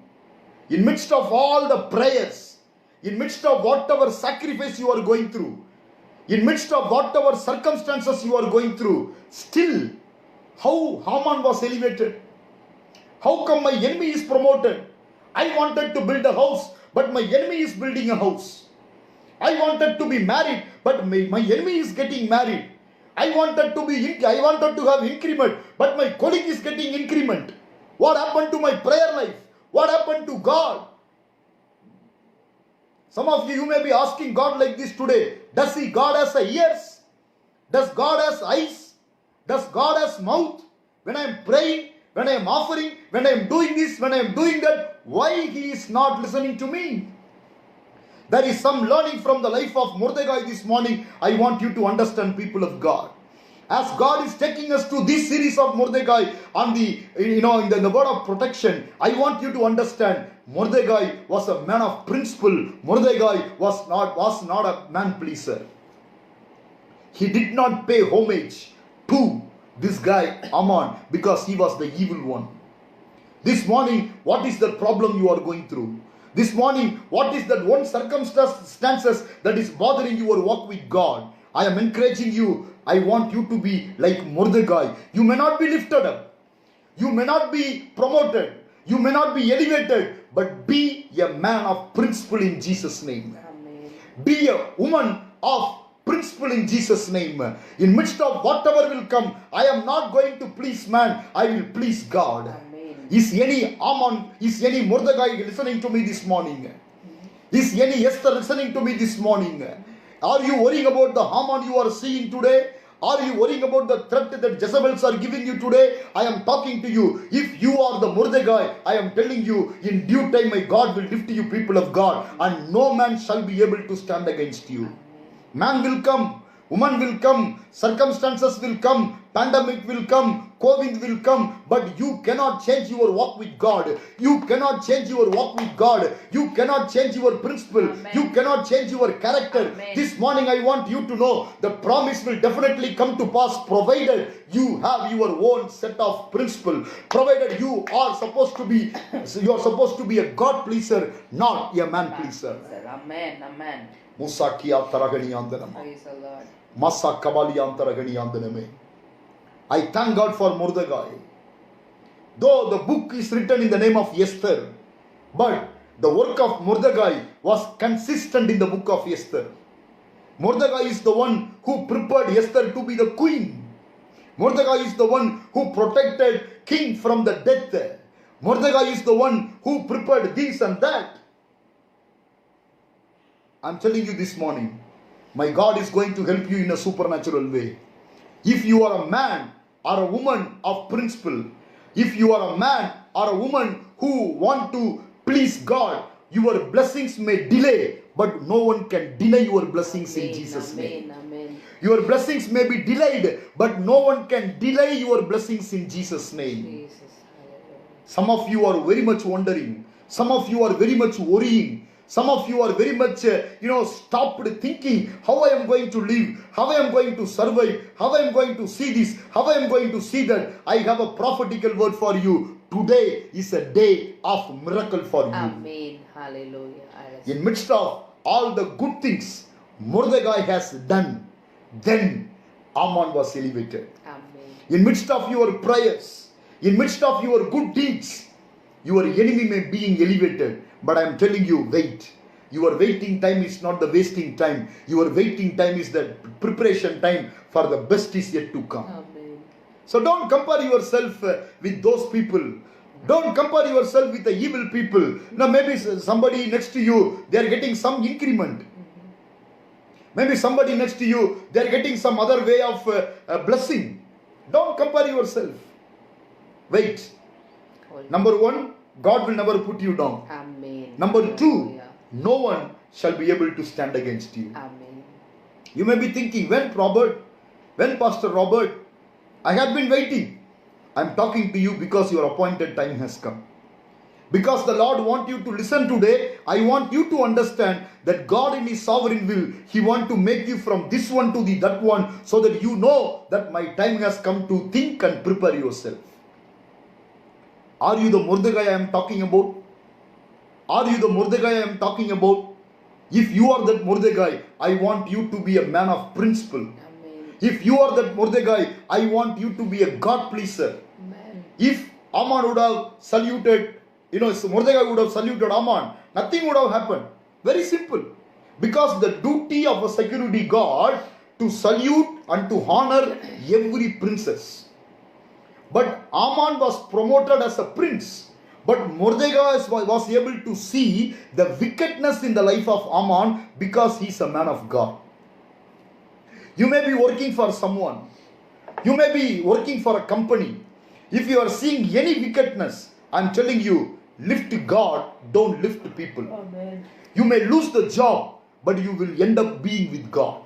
in midst of all the prayers, in midst of whatever sacrifice you are going through, in midst of whatever circumstances you are going through, still, how Haman was elevated? How come my enemy is promoted? I wanted to build a house, but my enemy is building a house. I wanted to be married, but my enemy is getting married. I wanted to have increment, but my colleague is getting increment. What happened to my prayer life? What happened to God? Some of you may be asking God like this today. Does God has ears? Does God has eyes? Does God has mouth? When I am praying, when I am offering, when I am doing this, when I am doing that, why He is not listening to me? There is some learning from the life of Mordecai this morning. I want you to understand, people of God. As God is taking us to this series of Mordecai on in the word of protection, I want you to understand Mordecai was a man of principle. Mordecai was not a man pleaser. He did not pay homage to this guy Haman because he was the evil one. This morning, what is the problem you are going through? This morning, what is that one circumstances that is bothering your walk with God? I am encouraging you. I want you to be like Mordecai. You may not be lifted up. You may not be promoted. You may not be elevated. But be a man of principle in Jesus' name. Amen. Be a woman of principle in Jesus' name. In midst of whatever will come, I am not going to please man. I will please God. Amen. Is any Haman, is any Mordecai listening to me this morning? Is any Esther listening to me this morning? Are you worrying about the Haman you are seeing today? Are you worrying about the threat that Jezebels are giving you today? I am talking to you. If you are the Mordecai, I am telling you, in due time my God will lift you, people of God, and no man shall be able to stand against you. Man will come, woman will come, circumstances will come, pandemic will come, COVID will come, but you cannot change your walk with God. You cannot change your walk with God. You cannot change your principle. Amen. You cannot change your character. Amen. This morning I want you to know the promise will definitely come to pass provided you have your own set of principle. Provided you are supposed to be a God pleaser, not a man pleaser. Amen. Amen. Musakia Taragani Praise the Lord. Masa Kabali Antaragani Andaname. I thank God for Mordecai. Though the book is written in the name of Esther, but the work of Mordecai was consistent in the book of Esther. Mordecai is the one who prepared Esther to be the queen. Mordecai is the one who protected king from the death. Mordecai is the one who prepared this and that. I'm telling you this morning, my God is going to help you in a supernatural way. If you are a man or a woman of principle, if you are a man or a woman who want to please God, your blessings may delay, but no one can deny your blessings in Jesus' name. Amen. Your blessings may be delayed, but no one can delay your blessings in Jesus' name. Jesus. Hallelujah. Some of you are very much wondering. Some of you are very much worrying. Some of you are very much, stopped thinking how I am going to live, how I am going to survive, how I am going to see this, how I am going to see that. I have a prophetical word for you. Today is a day of miracle for you. Amen. Hallelujah. In midst of all the good things Mordecai has done, then Haman was elevated. Amen. In midst of your prayers, in midst of your good deeds, your enemy may be elevated. But I am telling you, wait. Your waiting time is not the wasting time. Your waiting time is the preparation time for the best is yet to come. Amen. So don't compare yourself with those people. Don't compare yourself with the evil people. Now maybe somebody next to you, they are getting some increment. Maybe somebody next to you, they are getting some other way of blessing. Don't compare yourself. Wait. Number one, God will never put you down. Amen. Number two, Hallelujah. no one shall be able to stand against you. Amen. You may be thinking, when Pastor Robert, I have been waiting. I am talking to you because your appointed time has come. Because the Lord wants you to listen today, I want you to understand that God in His sovereign will, He wants to make you from this one to that one, so that you know that my time has come to think and prepare yourself. Are you the Mordecai I am talking about? Are you the Mordecai I am talking about? If you are that Mordecai, I want you to be a man of principle. Amen. If you are that Mordecai, I want you to be a God pleaser. Amen. If Haman would have saluted, Mordecai would have saluted Haman, nothing would have happened. Very simple. Because the duty of a security guard to salute and to honor every princess. But Haman was promoted as a prince. But Mordecai was able to see the wickedness in the life of Haman because he is a man of God. You may be working for someone. You may be working for a company. If you are seeing any wickedness, I am telling you, lift God, don't lift people. Amen. You may lose the job, but you will end up being with God.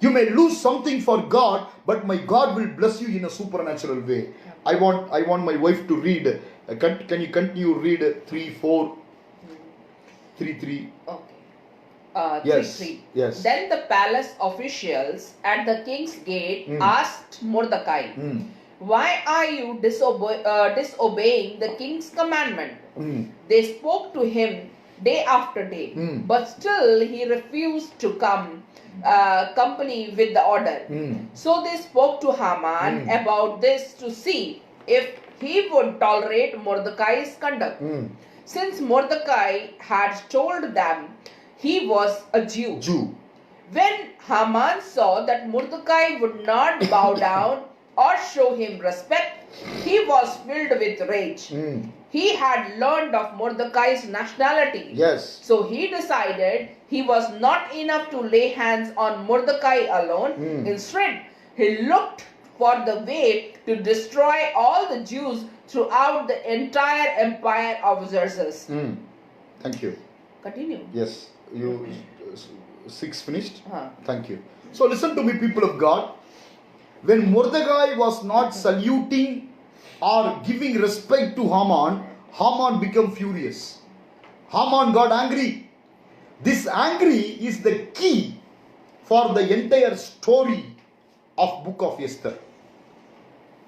You may lose something for God, but my God will bless you in a supernatural way. I want my wife to read. Can you continue read 3:4, 3:3? Okay. Yes, 3:3. yes. Then the palace officials at the king's gate asked Mordecai, "Why are you disobeying the king's commandment?" They spoke to him day after day, but still he refused to come company with the order. So they spoke to Haman about this to see if he would tolerate Mordecai's conduct. Since Mordecai had told them he was a Jew. When Haman saw that Mordecai would not bow down or show him respect, he was filled with rage. He had learned of Mordecai's nationality. Yes. So he decided he was not enough to lay hands on Mordecai alone. Instead, he looked for the way to destroy all the Jews throughout the entire empire of Xerxes. Thank you. Continue. Yes. You 6 finished? Huh. Thank you. So listen to me, people of God. When Mordecai was not saluting or giving respect to Haman, Haman became furious. Haman got angry. This angry is the key for the entire story of Book of Esther.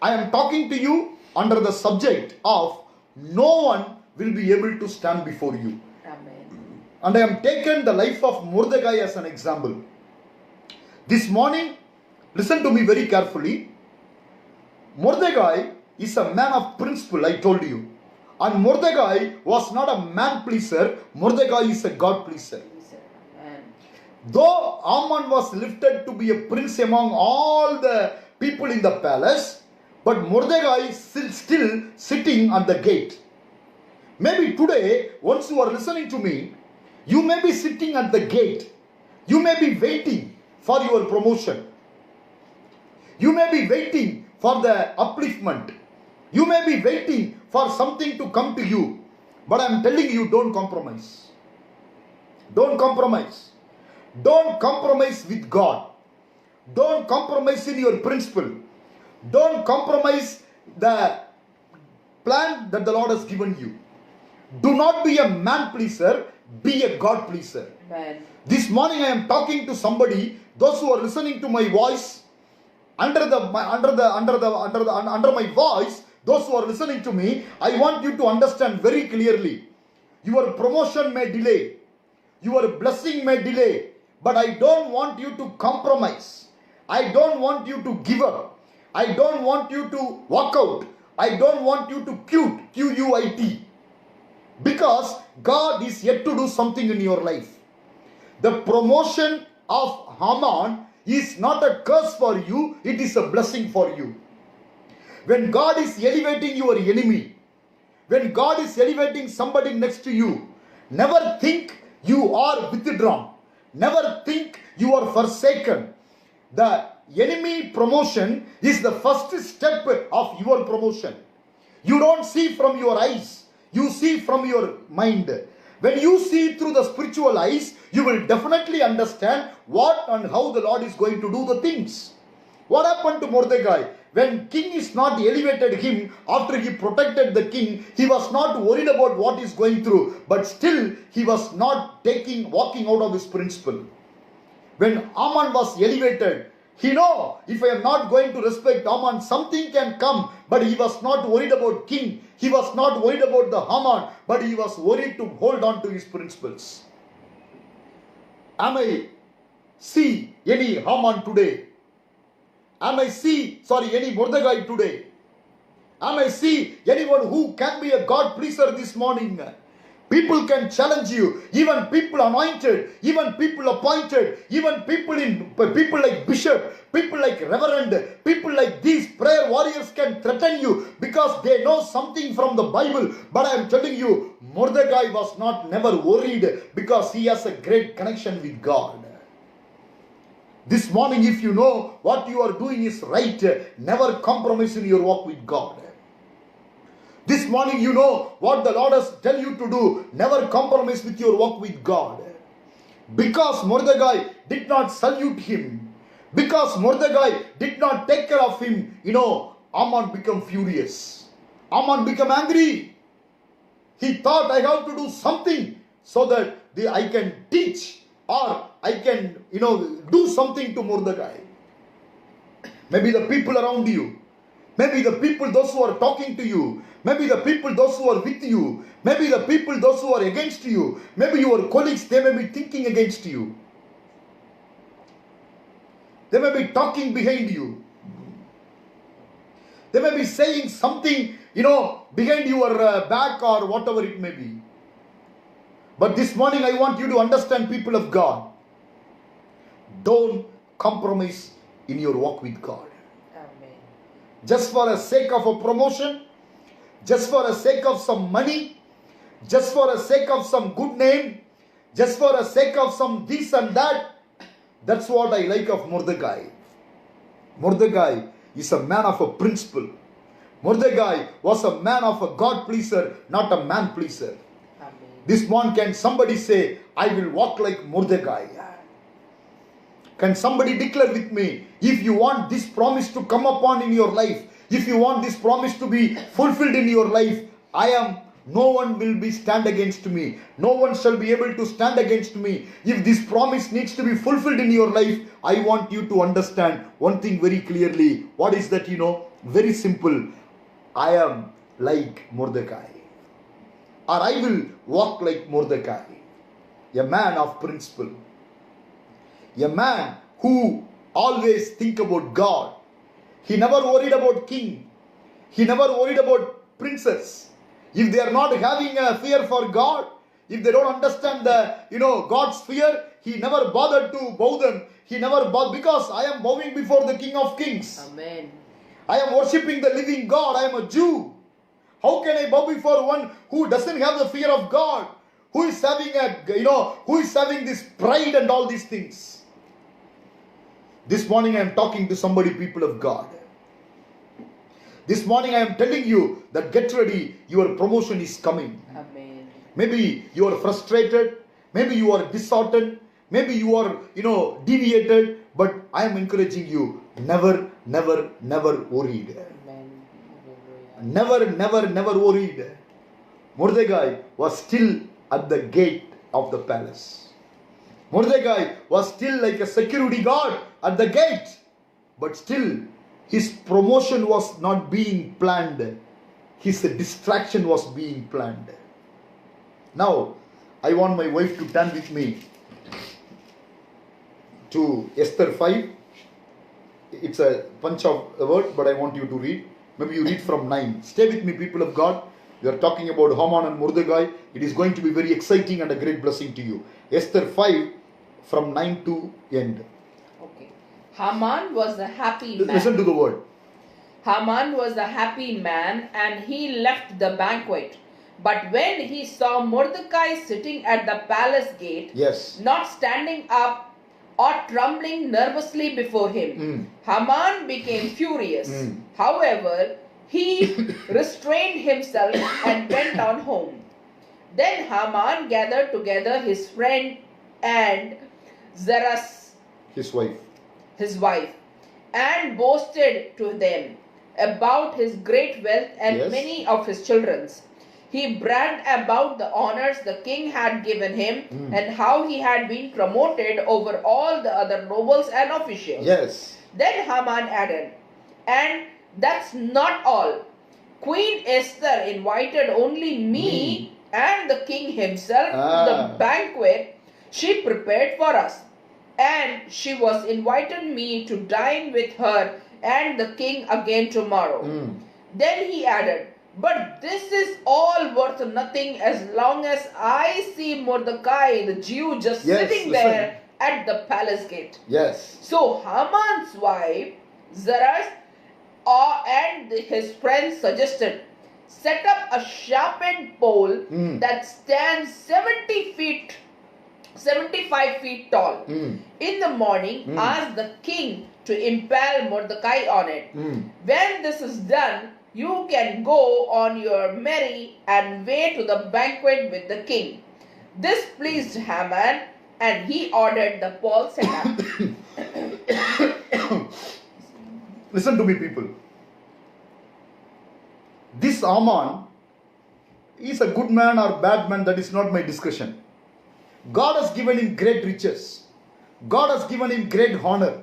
I am talking to you under the subject of no one will be able to stand before you. Amen. And I am taken the life of Mordecai as an example. This morning, listen to me very carefully. Mordecai is a man of principle, I told you. And Mordecai was not a man pleaser. Mordecai is a God pleaser. Amen. Though Haman was lifted to be a prince among all the people in the palace, but Mordecai is still sitting at the gate. Maybe today, once you are listening to me, you may be sitting at the gate. You may be waiting for your promotion. You may be waiting for the upliftment. You may be waiting for something to come to you. But I am telling you, don't compromise. Don't compromise. Don't compromise with God. Don't compromise in your principle. Don't compromise the plan that the Lord has given you. Do not be a man pleaser, be a God pleaser. Amen. This morning I am talking to somebody, those who are listening to my voice, under my voice, those who are listening to me, I want you to understand very clearly. Your promotion may delay. Your blessing may delay. But I don't want you to compromise. I don't want you to give up. I don't want you to walk out. I don't want you to quit, Q-U-I-T. Because God is yet to do something in your life. The promotion of Haman is not a curse for you, it is a blessing for you. When God is elevating your enemy, when God is elevating somebody next to you, never think you are withdrawn. Never think you are forsaken. The enemy promotion is the first step of your promotion. You don't see from your eyes, you see from your mind. When you see through the spiritual eyes, you will definitely understand what and how the Lord is going to do the things. What happened to Mordecai? When king is not elevated him, after he protected the king, he was not worried about what is going through. But still, he was not walking out of his principle. When Haman was elevated, he know, if I am not going to respect Haman, something can come. But he was not worried about king. He was not worried about the Haman, but he was worried to hold on to his principles. Am I see any Haman today? Am I see, any Mordecai today? Am I see anyone who can be a God pleaser this morning? People can challenge you. Even people anointed, even people appointed, even people like bishop, people like reverend, people like these prayer warriors can threaten you because they know something from the Bible. But I am telling you, Mordecai was never worried because he has a great connection with God. This morning, if you know what you are doing is right, never compromise in your walk with God. This morning you know what the Lord has tell you to do. Never compromise with your walk with God. Because Mordecai did not salute him, because Mordecai did not take care of him, Haman became furious. Haman became angry. He thought, I have to do something so that I can teach or I can, do something to Mordecai. Maybe the people around you, maybe the people, those who are talking to you, maybe the people, those who are with you, maybe the people, those who are against you, maybe your colleagues, they may be thinking against you. They may be talking behind you. They may be saying something, behind your back or whatever it may be. But this morning I want you to understand, people of God, don't compromise in your walk with God. Amen. Just for the sake of a promotion, just for the sake of some money, just for the sake of some good name, just for the sake of some this and that. That's what I like of Mordecai. Mordecai is a man of a principle. Mordecai was a man of a God pleaser, not a man pleaser. Amen. This morning, can somebody say, I will walk like Mordecai? Can somebody declare with me, if you want this promise to come upon in your life, if you want this promise to be fulfilled in your life, no one will be stand against me. No one shall be able to stand against me. If this promise needs to be fulfilled in your life, I want you to understand one thing very clearly. What is that, Very simple. I am like Mordecai. Or I will walk like Mordecai. A man of principle. A man who always think about God. He never worried about king. He never worried about princess. If they are not having a fear for God, if they don't understand God's fear, he never bothered to bow them. He never bowed, because I am bowing before the King of Kings. Amen. I am worshipping the living God. I am a Jew. How can I bow before one who doesn't have the fear of God? Who is having who is having this pride and all these things? This morning I am talking to somebody, people of God. This morning I am telling you that get ready, your promotion is coming. Amen. Maybe you are frustrated, maybe you are disheartened, maybe you are, deviated, but I am encouraging you, never, never, never worried. Amen. Never worried. Mordecai was still at the gate of the palace. Mordecai was still like a security guard at the gate, but still his promotion was not being planned. His distraction was being planned. Now, I want my wife to turn with me to Esther 5. It's a bunch of words, but I want you to read. Maybe you read from 9. Stay with me, people of God. We are talking about Haman and Mordecai. It is going to be very exciting and a great blessing to you. Esther 5 from 9 to end. Okay. Haman was a happy man. Listen to the word. Haman was a happy man, and he left the banquet. But when he saw Mordecai sitting at the palace gate, Yes. not standing up or trembling nervously before him, Haman became furious. However, he restrained himself and went on home. Then Haman gathered together his friend and Zeresh, His wife. his wife, and boasted to them about his great wealth and Yes. many of his children. He bragged about the honors the king had given him and how he had been promoted over all the other nobles and officials. Yes. Then Haman added, "And that's not all. Queen Esther invited only me and the king himself to the banquet she prepared for us. And she was invited me to dine with her and the king again tomorrow." Then he added, But this is all worth nothing as long as I see Mordecai, the Jew, just Yes, sitting listen. there at the palace gate. Yes. So Haman's wife, Zeresh, and his friends suggested, set up a sharpened pole that stands 75 feet tall. In the morning, ask the king to impale Mordecai on it. When this is done, you can go on your merry and way to the banquet with the king. This pleased Haman, and he ordered the pole set up. Listen to me, people. This Haman is a good man or bad man, that is not my discussion. God has given him great riches. God has given him great honor.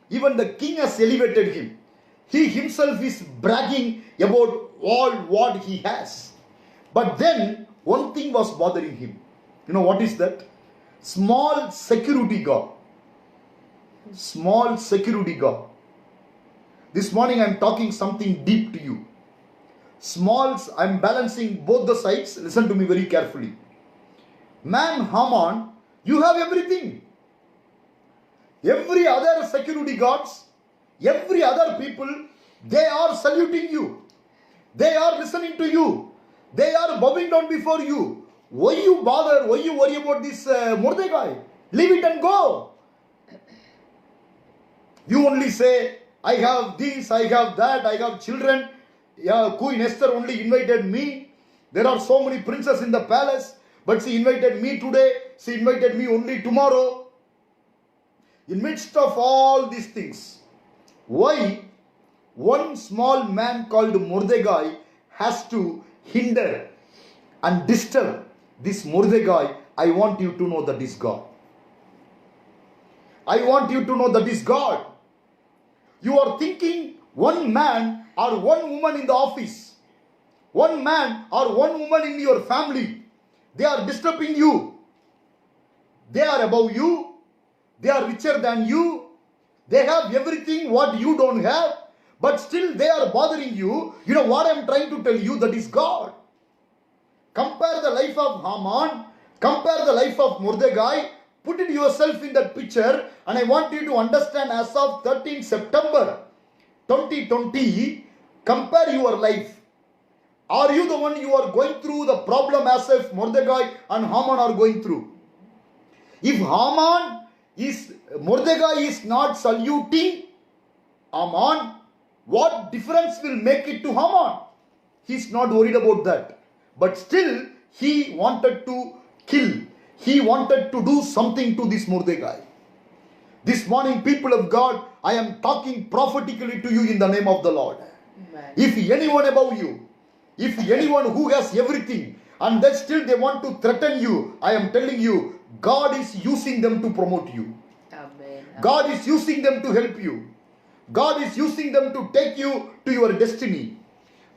Even the king has elevated him. He himself is bragging about all what he has. But then one thing was bothering him. You know what is that? Small security guard. Small security guard. This morning I am talking something deep to you. Smalls, I am balancing both the sides. Listen to me very carefully. Man, Haman, you have everything. Every other security guards, every other people, they are saluting you. They are listening to you. They are bowing down before you. Why you bother? Why you worry about this Mordecai? Leave it and go. You only say, I have this, I have that, I have children. Yeah, Queen Esther only invited me. There are so many princes in the palace, but she invited me today. She invited me only tomorrow. In midst of all these things, why one small man called Mordecai has to hinder and disturb this Mordecai? I want you to know that is God. I want you to know that is God. You are thinking one man or one woman in the office, one man or one woman in your family, they are disturbing you. They are above you. They are richer than you. They have everything what you don't have, but still they are bothering you. You know what I am trying to tell you? That is God. Compare the life of Haman, compare the life of Mordecai, put it yourself in that picture, and I want you to understand as of 13 September 2020, compare your life. Are you the one you are going through the problem as if Mordecai and Haman are going through? If Mordecai is not saluting Haman, what difference will make it to Haman? He is not worried about that. But still, he wanted to kill. He wanted to do something to this Mordecai. This morning, people of God, I am talking prophetically to you in the name of the Lord. Amen. If anyone above you, if anyone who has everything, and then still they want to threaten you, I am telling you, God is using them to promote you. Amen. God is using them to help you. God is using them to take you to your destiny.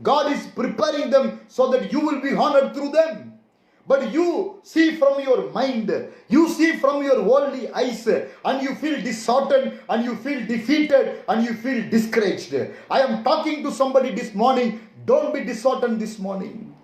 God is preparing them so that you will be honored through them. But you see from your mind, you see from your worldly eyes, and you feel disheartened, and you feel defeated, and you feel discouraged. I am talking to somebody this morning. Don't be disheartened this morning.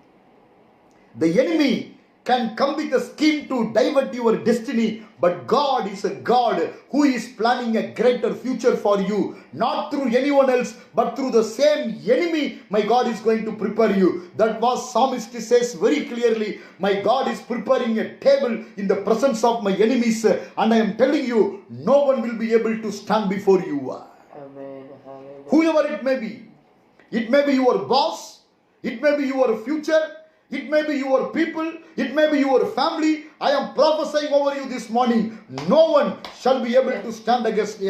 The enemy can come with a scheme to divert your destiny, but God is a God who is planning a greater future for you, not through anyone else, but through the same enemy. My God is going to prepare you. That was Psalmist says very clearly, my God is preparing a table in the presence of my enemies, and I am telling you, no one will be able to stand before you. Amen. Hallelujah. Whoever it may be your boss, it may be your future, it may be your people, it may be your family. I am prophesying over you this morning. No one shall be able to stand against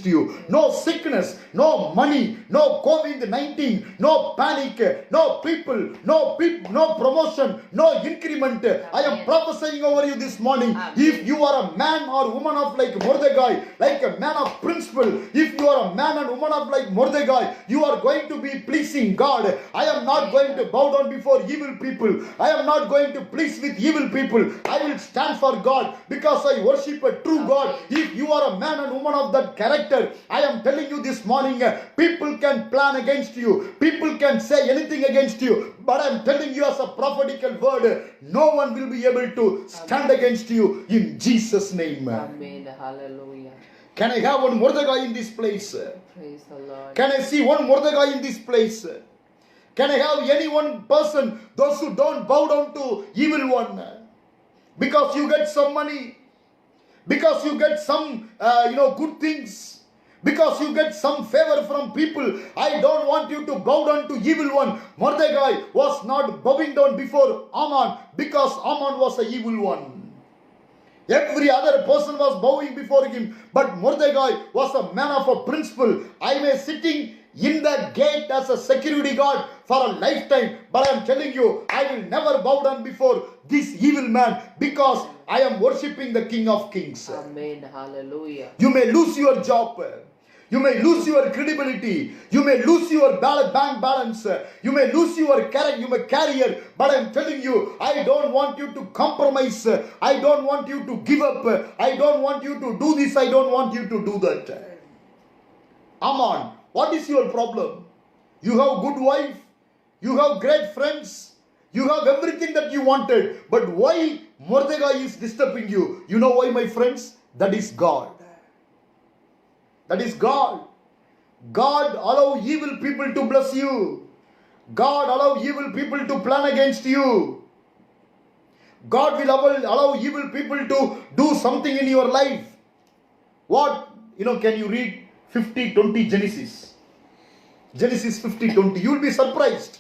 you. No sickness, no money, no COVID-19, no panic, no people, no promotion, no increment. I am prophesying over you this morning. If you are a man or woman of like Mordecai, like a man of principle, if you are a man and woman of like Mordecai, you are going to be pleasing God. I am not going to bow down before evil people. I am not going to please with evil people. I will will stand for God because I worship a true God. If you are a man and woman of that character, I am telling you this morning, people can plan against you. People can say anything against you. But I am telling you as a prophetical word, no one will be able to stand against you in Jesus' name. Amen. Hallelujah. Can I have one Mordecai in this place? Praise the Lord. Can I see one Mordecai in this place? Can I have any one person, those who don't bow down to evil one? Because you get some money, because you get some, good things, because you get some favor from people. I don't want you to bow down to evil one. Mordecai was not bowing down before Haman because Haman was a evil one. Every other person was bowing before him, but Mordecai was a man of a principle. I may sitting in the gate as a security guard for a lifetime, but I am telling you, I will never bow down before this evil man because I am worshipping the King of Kings. Amen. Hallelujah. You may lose your job. You may lose your credibility. You may lose your bank balance. You may lose your career. But I am telling you, I don't want you to compromise. I don't want you to give up. I don't want you to do this. I don't want you to do that. Haman, what is your problem? You have good wife. You have great friends. You have everything that you wanted. But why Mordecai is disturbing you? You know why, my friends? That is God. That is God. God allow evil people to bless you. God allow evil people to plan against you. God will allow evil people to do something in your life. What? Can you read 50:20 Genesis? Genesis 50:20. You will be surprised.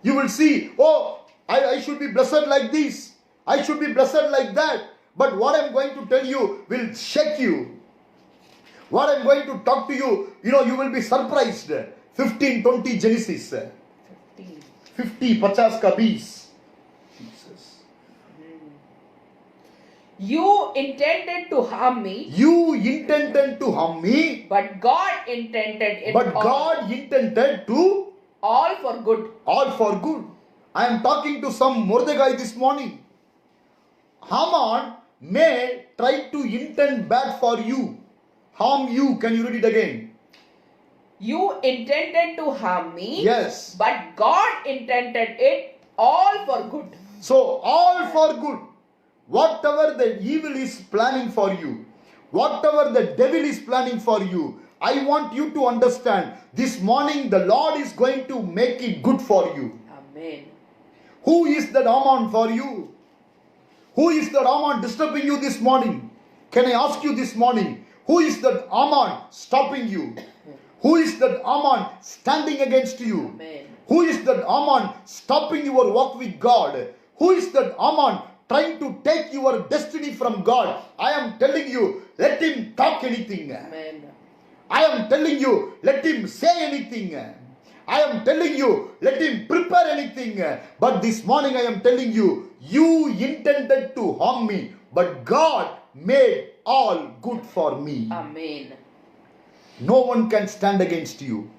You will see, I should be blessed like this. I should be blessed like that. But what I am going to tell you will shake you. What I am going to talk to you, you will be surprised. 15:20 Genesis. 50, 50 ka 20. Jesus. You intended to harm me. You intended to harm me. But God intended it But all. God intended to All for good. all for good. I am talking to some Mordecai this morning. Haman may try to intend bad for you. Harm you. Can you read it again? You intended to harm me. Yes. But God intended it all for good. So all for good. Whatever the evil is planning for you, whatever the devil is planning for you, I want you to understand this morning the Lord is going to make it good for you. Amen. Who is that Haman for you? Who is that Haman disturbing you this morning? Can I ask you this morning? Who is that Haman stopping you? Who is that Haman standing against you? Amen. Who is that Haman stopping your walk with God? Who is that Haman trying to take your destiny from God? I am telling you, let him talk anything. Amen. I am telling you, let him say anything. I am telling you, let him prepare anything. But this morning I am telling you, you intended to harm me, but God made all good for me. Amen. No one can stand against you.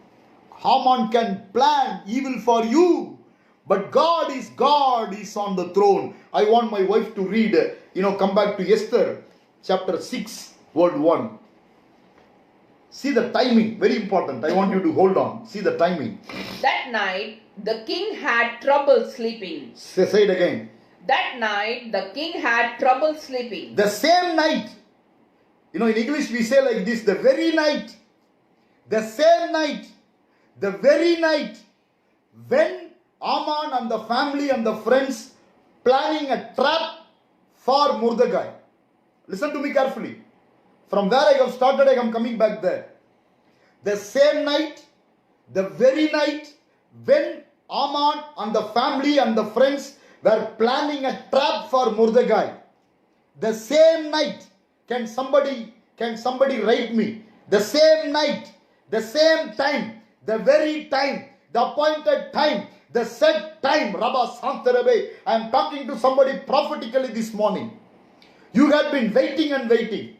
Haman can plan evil for you, but God is on the throne. I want my wife to read, come back to Esther chapter 6, word 1. See the timing, very important. I want you to hold on. See the timing. That night, the king had trouble sleeping. Say it again. That night, the king had trouble sleeping. The same night. In English we say like this, the very night. The same night. The very night. When Haman and the family and the friends planning a trap for Mordecai. Listen to me carefully. From where I have started, I am coming back there. The same night, the very night, when Haman and the family and the friends were planning a trap for Mordecai. The same night. Can somebody write me? The same night, the same time, the very time, the appointed time, the set time. Rabba Santarabe. I am talking to somebody prophetically this morning. You have been waiting and waiting.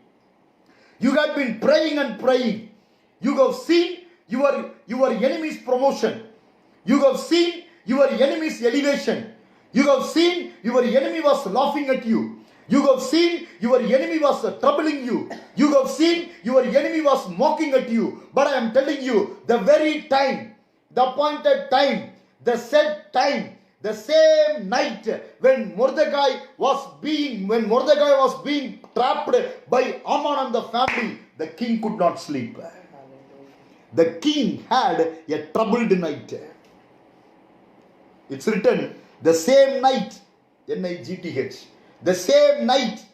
You have been praying and praying. You have seen your enemy's promotion. You have seen your enemy's elevation. You have seen your enemy was laughing at you. You have seen your enemy was troubling you. You have seen your enemy was mocking at you. But I am telling you, the very time, the appointed time, the set time, the same night when Mordecai was being trapped by Haman and the family, the king could not sleep. The king had a troubled night. It's written, the same night, N-I-G-T-H, the same night,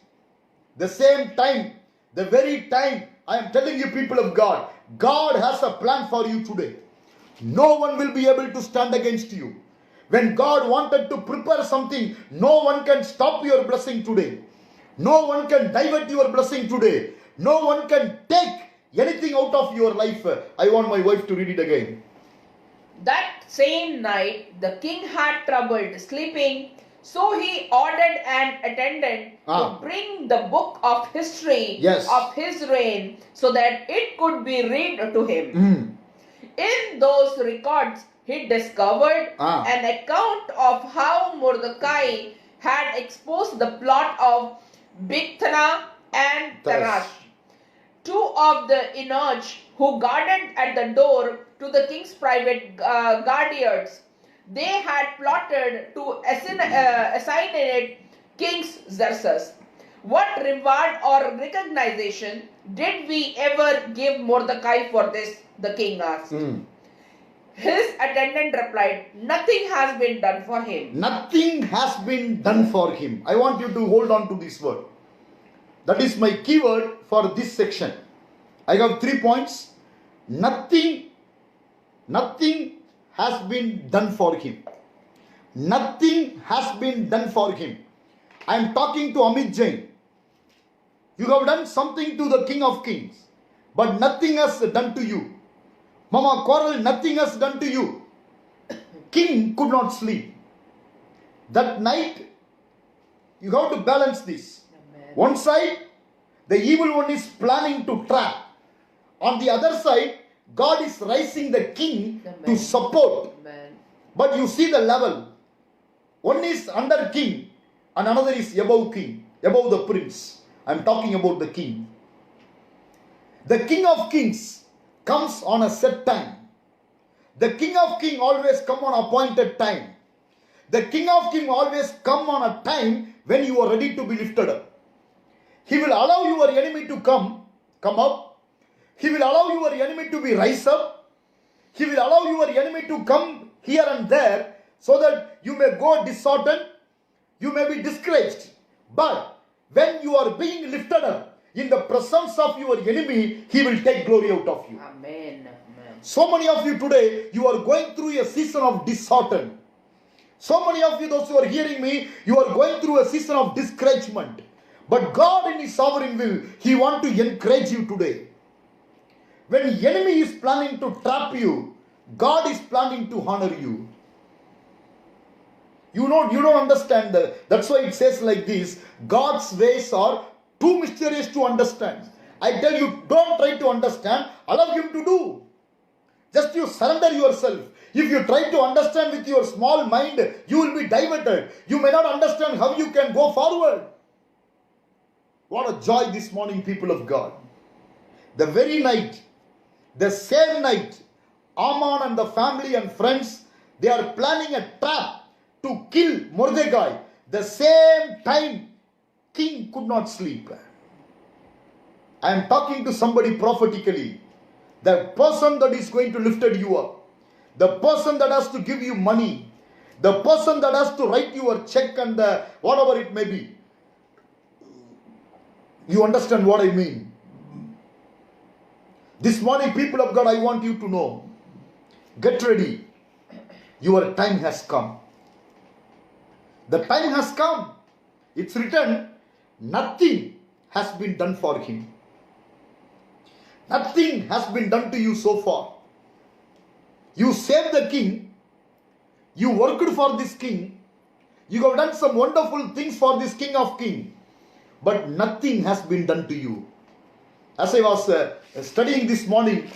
the same time, the very time. I am telling you, people of God, God has a plan for you today. No one will be able to stand against you. When God wanted to prepare something, no one can stop your blessing today. No one can divert your blessing today. No one can take anything out of your life. I want my wife to read it again. That same night, the king had trouble sleeping, so he ordered an attendant to bring the book of history of his reign so that it could be read to him. In those records, he discovered an account of how Mordecai had exposed the plot of Bigthana and Teresh, two of the eunuchs who guarded at the door to the king's private guardians. They had plotted to assassinate King Xerxes. What reward or recognition did we ever give Mordecai for this? The king asked. His attendant replied, nothing has been done for him. Nothing has been done for him. I want you to hold on to this word. That is my keyword for this section. I have 3 points. Nothing has been done for him. Nothing has been done for him. I am talking to Amit Jain. You have done something to the King of Kings, but nothing has done to you. Mama Coral, nothing has done to you. King could not sleep. That night, you have to balance this. Amen. One side, the evil one is planning to trap. On the other side, God is raising the king to support. Amen. But you see the level. One is under king and another is above king, above the prince. I am talking about the king. The King of Kings comes on a set time. The King of Kings always come on appointed time. The King of Kings always come on a time when you are ready to be lifted up. He will allow your enemy to come up. He will allow your enemy to be rise up. He will allow your enemy to come here and there so that you may go disheartened, you may be discouraged. But when you are being lifted up in the presence of your enemy, he will take glory out of you. Amen. Amen. So many of you today, you are going through a season of disheartened. So many of you, those who are hearing me, you are going through a season of discouragement. But God in His sovereign will, He wants to encourage you today. When the enemy is planning to trap you, God is planning to honor you. You don't understand that. That's why it says like this, God's ways are too mysterious to understand. I tell you, don't try to understand, allow Him to do. Just you surrender yourself. If you try to understand with your small mind, you will be diverted. You may not understand how you can go forward. What a joy this morning, people of God. The very night, the same night, Haman and the family and friends, they are planning a trap to kill Mordecai. The same time, king could not sleep. I am talking to somebody prophetically. The person that is going to lift you up, the person that has to give you money, the person that has to write you a check and whatever it may be. You understand what I mean? This morning, people of God, I want you to know, get ready. Your time has come. The time has come. It's written, nothing has been done for him. Nothing has been done to you so far. You saved the king. You worked for this king. You have done some wonderful things for this King of Kings. But nothing has been done to you. As I was studying this morning,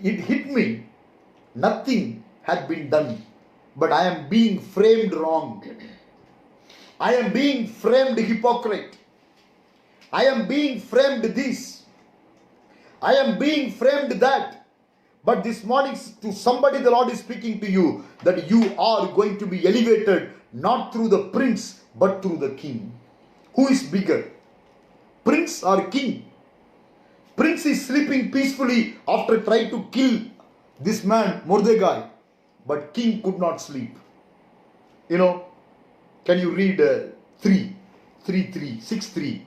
it hit me. Nothing had been done. But I am being framed wrong. I am being framed hypocrite. I am being framed this. I am being framed that. But this morning to somebody the Lord is speaking to you that you are going to be elevated not through the prince but through the king. Who is bigger? Prince or king? Prince is sleeping peacefully after trying to kill this man Mordecai. But king could not sleep. You know, can you read 6:3?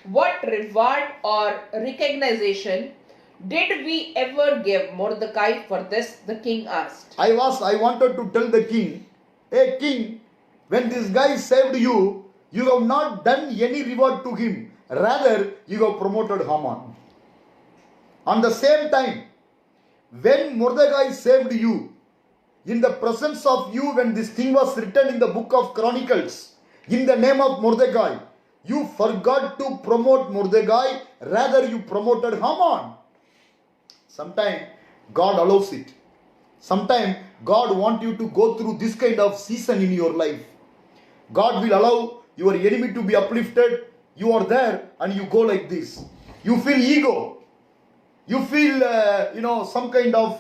What reward or recognition did we ever give Mordecai for this? The king asked. I wanted to tell the king, hey king, when this guy saved you, you have not done any reward to him. Rather, you have promoted Haman. On the same time, when Mordecai saved you, in the presence of you, when this thing was written in the book of Chronicles, in the name of Mordecai, you forgot to promote Mordecai, rather you promoted Haman. Sometimes God allows it. Sometimes God wants you to go through this kind of season in your life. God will allow your enemy to be uplifted. You are there and you go like this. You feel ego. You feel, some kind of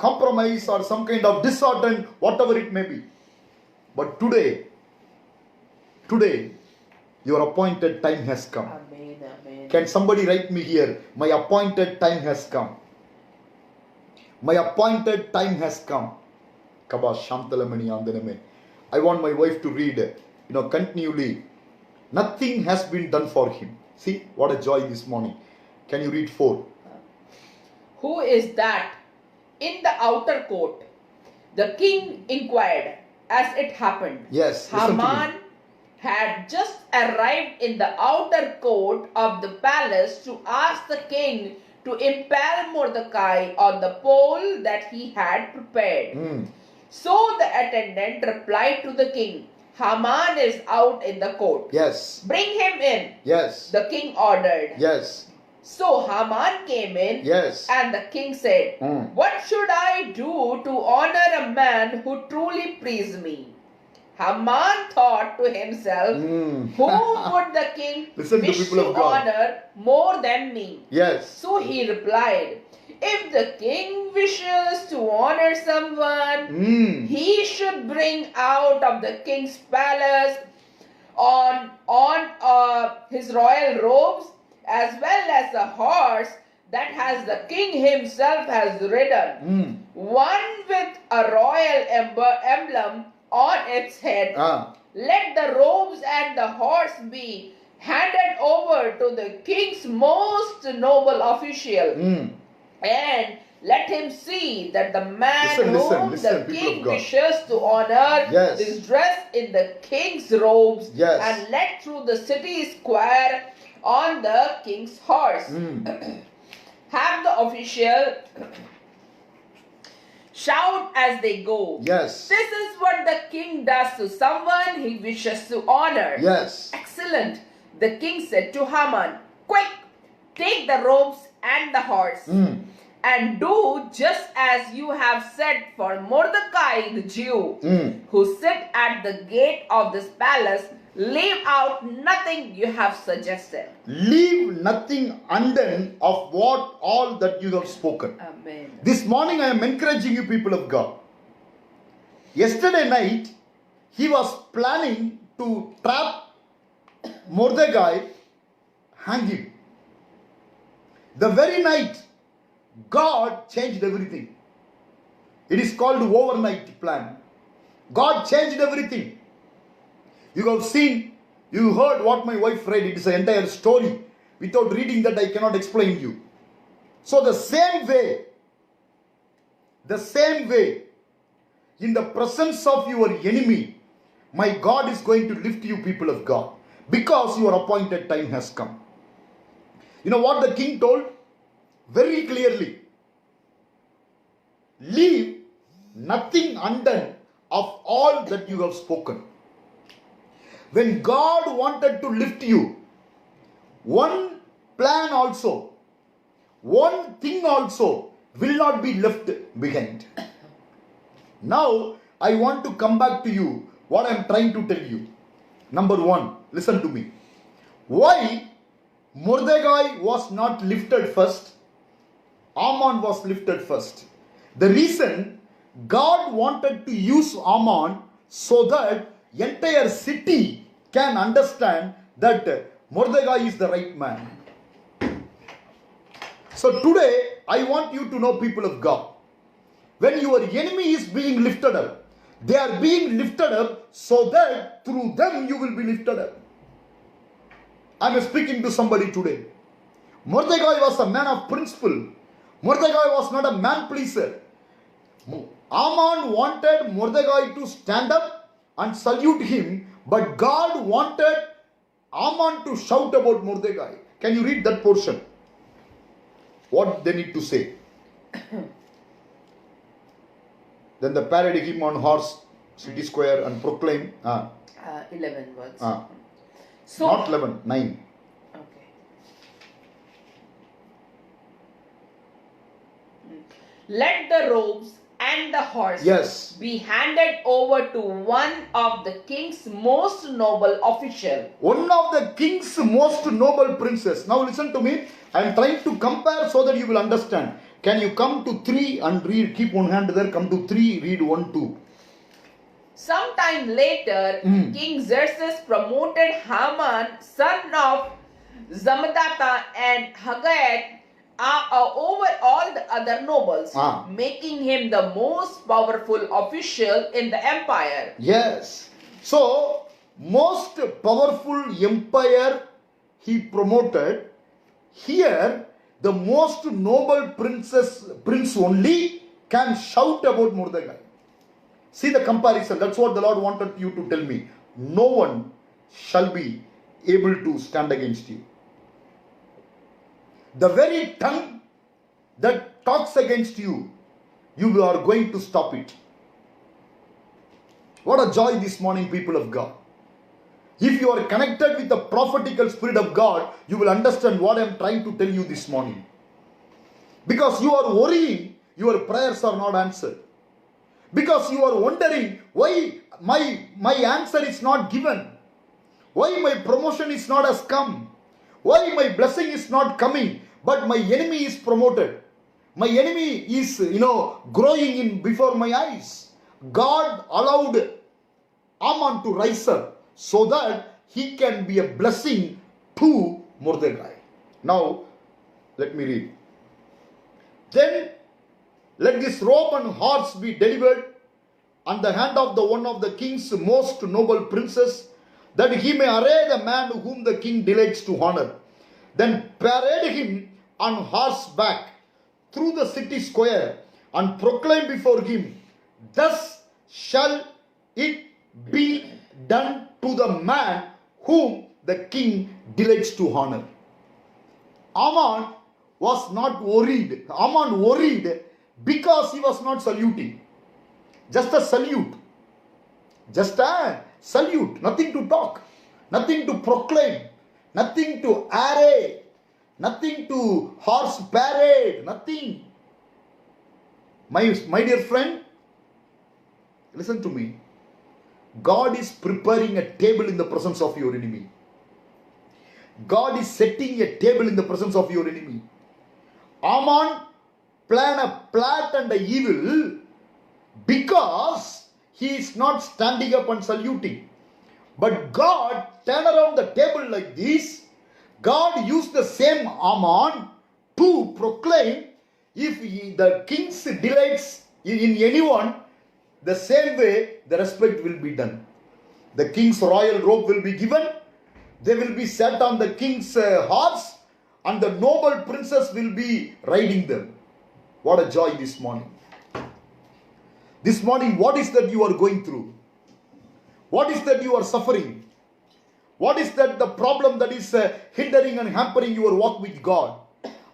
compromise or some kind of disheartened, whatever it may be. But today, your appointed time has come. Amen, amen. Can somebody write me here? My appointed time has come. My appointed time has come. Kaba Shantalamani Andaname. I want my wife to read, continually. Nothing has been done for him. See, what a joy this morning. Can you read 4? Who is that in the outer court? The king inquired as it happened. Yes, listen to me. Haman had just arrived in the outer court of the palace to ask the king to impale Mordecai on the pole that he had prepared. So the attendant replied to the king, Haman is out in the court. Yes. Bring him in. Yes. The king ordered. Yes. So Haman came in. Yes. And the king said, What should I do to honor a man who truly pleased me? Haman thought to himself, Who would the king Listen to wish people to of God. honor more than me? Yes. So he replied, If the king wishes to honor someone, he should bring out of the king's palace on his royal robes, as well as a horse that has the king himself has ridden, one with a royal emblem on its head. Let the robes and the horse be handed over to the king's most noble official, and let him see that the man whom the king wishes to honor is dressed in the king's robes, and led through the city square on the king's horse. Have the official shout as they go. Yes. This is what the king does to someone he wishes to honor. Yes. Excellent. The king said to Haman, Quick, take the robes and the horse, and do just as you have said for Mordecai the Jew, who sit at the gate of this palace. Leave out nothing you have suggested. Leave nothing undone of what all that you have spoken. Amen. This morning I am encouraging you, people of God. Yesterday night, he was planning to trap Mordecai, hang him. The very night, God changed everything. It is called overnight plan. God changed everything. You have seen, you heard what my wife read. It is an entire story. Without reading that, I cannot explain you. So the same way, in the presence of your enemy, my God is going to lift you, people of God, because your appointed time has come. You know what the king told? Very clearly. Leave nothing undone of all that you have spoken. When God wanted to lift you, one plan also, one thing also will not be left behind. Now, I want to come back to you. what I am trying to tell you. Number one, listen to me. Why Mordecai was not lifted first? Haman was lifted first. The reason God wanted to use Haman so that entire city can understand that Mordecai is the right man. So today, I want you to know, people of God, when your enemy is being lifted up, they are being lifted up so that through them you will be lifted up. I am speaking to somebody today. Mordecai was a man of principle. Mordecai was not a man pleaser. Haman wanted Mordecai to stand up and salute him, but God wanted Haman to shout about Mordecai. Can you read that portion? What they need to say? Then they parade him on horse, city square, and proclaim. 11 words. So, not 11, 9. Okay. Let the robes and the horses be handed over to one of the king's most noble official. One of the king's most noble princes. Now listen to me. I am trying to compare so that you will understand. Can you come to 3 and read? Keep one hand there. Come to 3, read 1, 2. Sometime later, King Xerxes promoted Haman, son of Zamdatha, and Haggai over all the other nobles, making him the most powerful official in the empire. Yes. So, most powerful empire he promoted. Here, the most noble prince only can shout about Mordecai. See the comparison. That's what the Lord wanted you to tell me. No one shall be able to stand against you. The very tongue that talks against you, you are going to stop it. What a joy this morning, people of God. If you are connected with the prophetical spirit of God, you will understand what I am trying to tell you this morning. Because you are worrying, your prayers are not answered. Because you are wondering why my answer is not given. Why my promotion is not as come. Why my blessing is not coming. But my enemy is promoted. My enemy is, growing in before my eyes. God allowed Haman to rise up so that he can be a blessing to Mordecai. Now, let me read. Then let this robe and horse be delivered on the hand of the one of the king's most noble princes, that he may array the man whom the king delights to honor. Then parade him on horseback through the city square and proclaim before him, thus shall it be done to the man whom the king delights to honor. Haman was not worried. Haman worried because he was not saluting. Just a salute. Just a salute. Nothing to talk. Nothing to proclaim. Nothing to array. Nothing to horse parade. Nothing. My dear friend, listen to me. God is preparing a table in the presence of your enemy. God is setting a table in the presence of your enemy. Haman planned a plot and a evil because he is not standing up and saluting. But God turned around the table like this. God used the same Haman to proclaim, if the king's delights in anyone, the same way the respect will be done. The king's royal robe will be given. They will be set on the king's horse, and the noble princess will be riding them. What a joy this morning. This morning, what is that you are going through? What is that you are suffering? What is that the problem that is hindering and hampering your walk with God?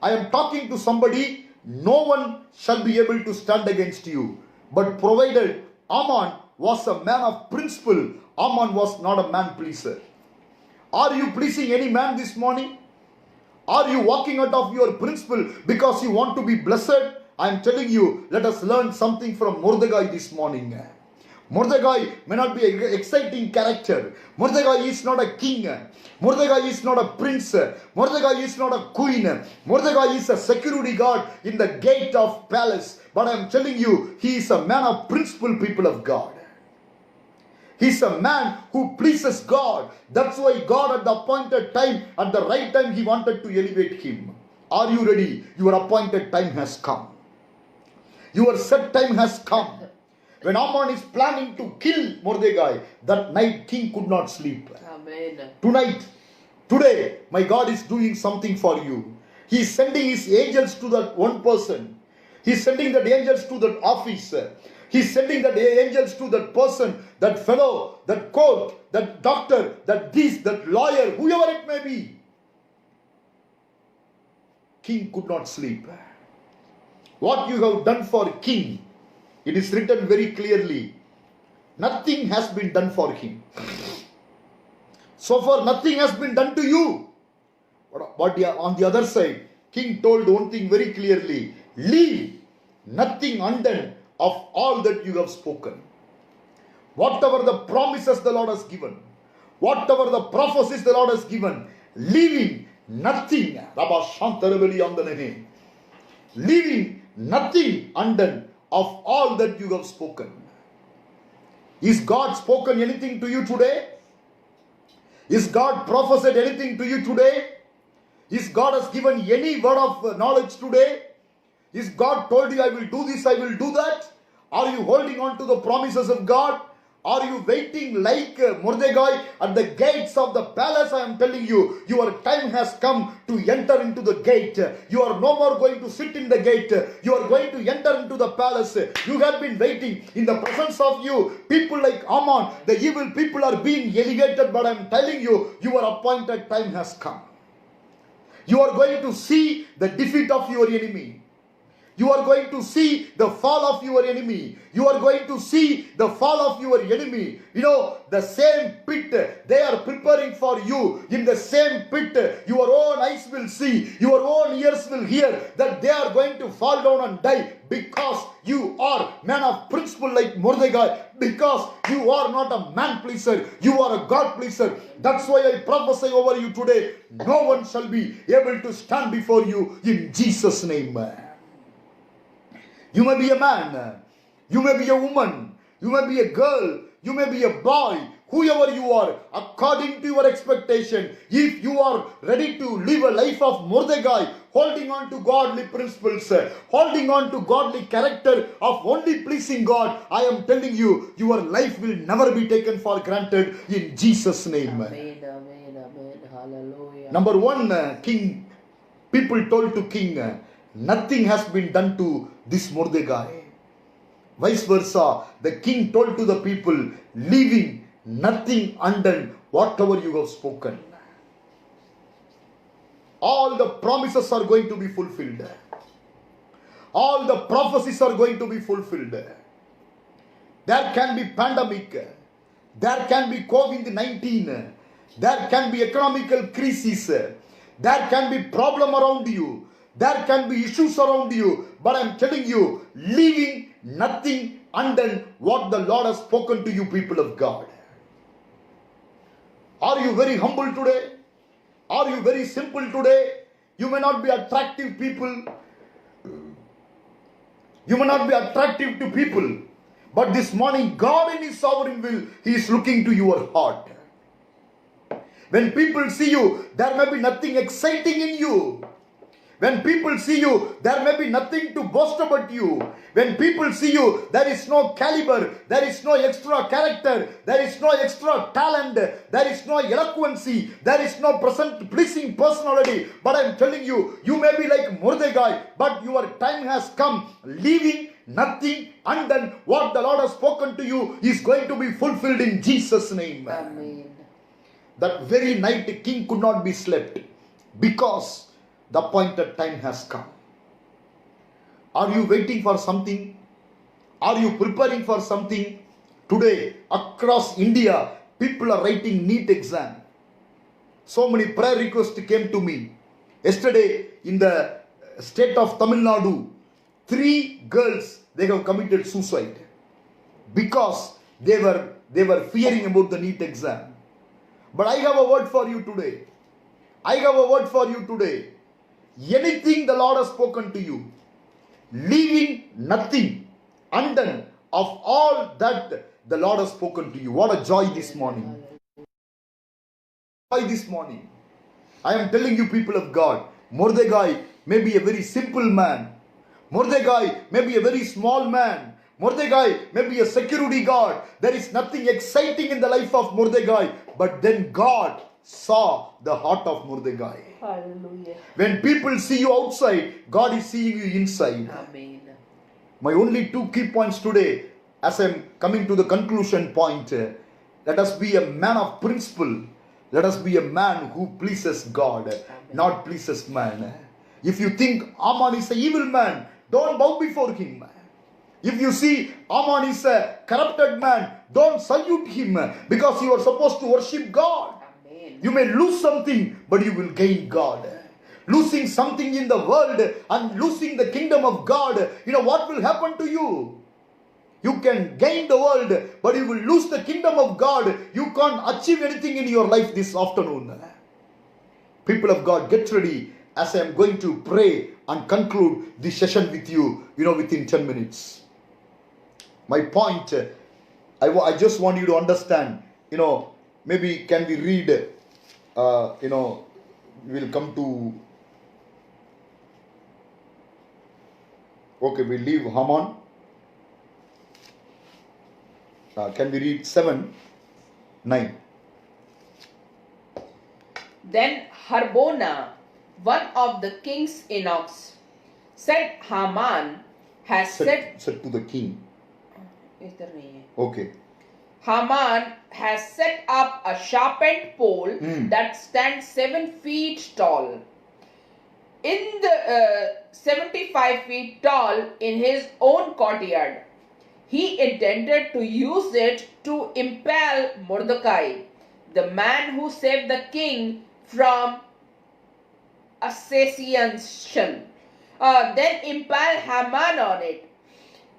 I am talking to somebody. No one shall be able to stand against you. But provided Haman was a man of principle, Haman was not a man pleaser. Are you pleasing any man this morning? Are you walking out of your principle because you want to be blessed? I am telling you, let us learn something from Mordecai this morning. Mordecai may not be an exciting character. Mordecai is not a king. Mordecai is not a prince. Mordecai is not a queen. Mordecai is a security guard in the gate of palace. But I am telling you, he is a man of principle, people of God. He is a man who pleases God. That's why God at the appointed time, at the right time, he wanted to elevate him. Are you ready? Your appointed time has come. Your set time has come. When Haman is planning to kill Mordecai, that night king could not sleep. Amen. Today, my God is doing something for you. He is sending his angels to that one person. He is sending that angels to that office. He is sending that angels to that person, that fellow, that court, that doctor, that this, that lawyer, whoever it may be. King could not sleep. What you have done for king, it is written very clearly. Nothing has been done for him. So far, nothing has been done to you. But on the other side, king told one thing very clearly. Leave nothing undone of all that you have spoken. Whatever the promises the Lord has given, whatever the prophecies the Lord has given, leaving nothing. Leaving nothing undone of all that you have spoken. Is God spoken anything to you today? Is God prophesied anything to you today? Is God has given any word of knowledge today? Is God told you, I will do this, I will do that? Are you holding on to the promises of God? Are you waiting like Mordecai at the gates of the palace? I am telling you, your time has come to enter into the gate. You are no more going to sit in the gate. You are going to enter into the palace. You have been waiting in the presence of you. People like Haman, the evil people are being elevated, but I am telling you, your appointed time has come. You are going to see the defeat of your enemy. You are going to see the fall of your enemy. You are going to see the fall of your enemy. You know, the same pit they are preparing for you. In the same pit, your own eyes will see, your own ears will hear that they are going to fall down and die because you are man of principle like Mordecai. Because you are not a man pleaser, you are a God pleaser. That's why I prophesy over you today. No one shall be able to stand before you in Jesus' name. You may be a man, you may be a woman, you may be a girl, you may be a boy, whoever you are, according to your expectation. If you are ready to live a life of Mordecai, holding on to godly principles, holding on to godly character of only pleasing God, I am telling you, your life will never be taken for granted in Jesus' name. Amen, amen, amen. Hallelujah. Number one, king, people told to king, nothing has been done to this Mordecai. Vice versa, the king told to the people, leaving nothing undone, whatever you have spoken. All the promises are going to be fulfilled. All the prophecies are going to be fulfilled. There can be pandemic. There can be COVID-19. There can be economical crisis. There can be problem around you. There can be issues around you, but I am telling you, leaving nothing undone what the Lord has spoken to you, people of God. Are you very humble today? Are you very simple today? You may not be attractive people. You may not be attractive to people. But this morning, God in His sovereign will, He is looking to your heart. When people see you, there may be nothing exciting in you. When people see you, there may be nothing to boast about you. When people see you, there is no caliber, there is no extra character, there is no extra talent, there is no eloquency, there is no present pleasing personality. But I am telling you, you may be like Mordecai, but your time has come, leaving nothing undone. What the Lord has spoken to you is going to be fulfilled in Jesus' name. Amen. That very night the king could not be slept because the appointed time has come. Are you waiting for something? Are you preparing for something? Today, across India, people are writing NEET exam. So many prayer requests came to me. Yesterday, in the state of Tamil Nadu, 3 girls, they have committed suicide because They were fearing about the NEET exam. But I have a word for you today. I have a word for you today. Anything the Lord has spoken to you, leaving nothing undone of all that the Lord has spoken to you. What a joy this morning. Joy this morning. I am telling you, people of God, Mordecai may be a very simple man. Mordecai may be a very small man. Mordecai may be a security guard. There is nothing exciting in the life of Mordecai. But then God saw the heart of Mordecai. Hallelujah. When people see you outside, God is seeing you inside. Amen. My only two key points today, as I'm coming to the conclusion point, let us be a man of principle. Let us be a man who pleases God, not pleases man. If you think Aman is an evil man, don't bow before him. If you see Aman is a corrupted man, don't salute him, because you are supposed to worship God. Amen. You may lose something, but you will gain God. Losing something in the world and losing the kingdom of God, what will happen to you? You can gain the world, but you will lose the kingdom of God. You can't achieve anything in your life this afternoon. People of God, get ready as I am going to pray and conclude this session with you, within 10 minutes. My point, I just want you to understand, maybe can we read, we'll come to, okay, we leave Haman. Can we read 7, 9? Then Harbona, one of the king's eunuchs, said, Haman has Said to the king. Okay. Haman has set up a sharpened pole that stands 7 feet tall, in the 75 feet tall in his own courtyard. He intended to use it to impale Mordecai, the man who saved the king from assassination. Then impale Haman on it.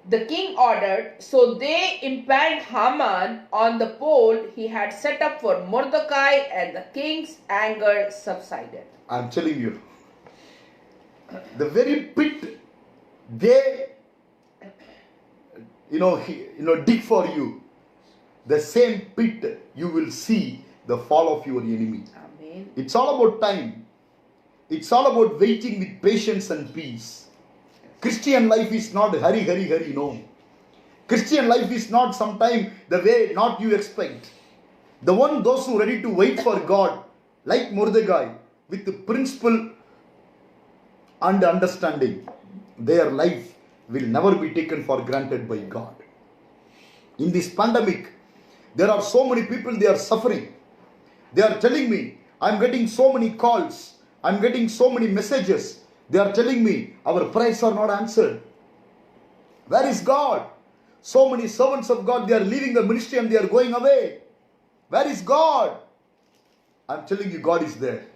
The king ordered, so they impaled Haman on the pole he had set up for Mordecai, and the king's anger subsided. I'm telling you, the very pit they dig for you, the same pit you will see the fall of your enemy. Amen. It's all about time. It's all about waiting with patience and peace. Christian life is not hurry, no. Christian life is not sometime the way not you expect. Those who are ready to wait for God, like Mordecai, with the principle and understanding, their life will never be taken for granted by God. In this pandemic, there are so many people, they are suffering. They are telling me, I'm getting so many calls, I'm getting so many messages. They are telling me, our prayers are not answered. Where is God? So many servants of God, they are leaving the ministry and they are going away. Where is God? I'm telling you, God is there.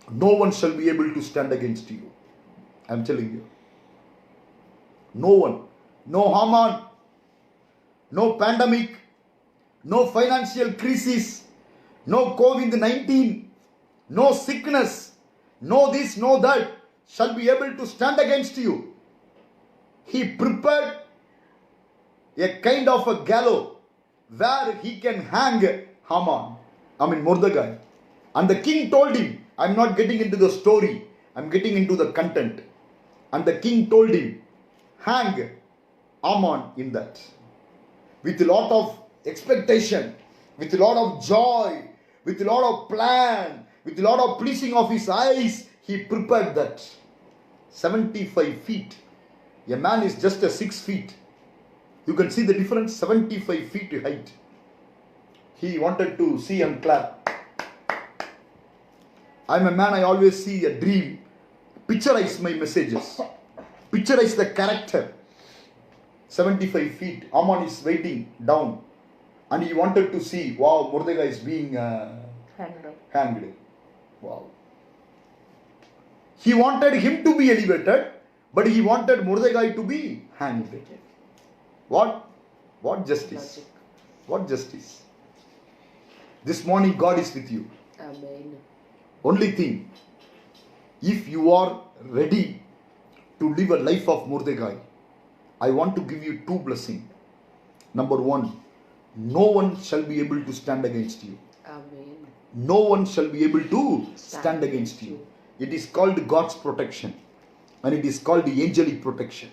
No one shall be able to stand against you. I'm telling you. No one. No Haman. No pandemic. No financial crisis. No COVID-19. No sickness. No this, no that shall be able to stand against you. He prepared a kind of a gallows where he can hang Mordecai. And the king told him, I'm not getting into the story, I'm getting into the content. And the king told him, hang Haman in that. With a lot of expectation, with a lot of joy, with a lot of plan, with a lot of pleasing of his eyes, he prepared that. 75 feet. A man is just a 6 feet. You can see the difference, 75 feet height. He wanted to see and clap. I'm a man, I always see a dream. Picturize my messages. Picturize the character. 75 feet. Haman is waiting down. And he wanted to see, wow, Mordecai is being hanged. Wow. He wanted him to be elevated, but he wanted Mordecai to be hanged. What? What justice? Logic. What justice? This morning God is with you. Amen. Only thing, if you are ready to live a life of Mordecai, I want to give you two blessings. Number one, no one shall be able to stand against you. Amen. No one shall be able to stand against you. It is called God's protection, and it is called the angelic protection.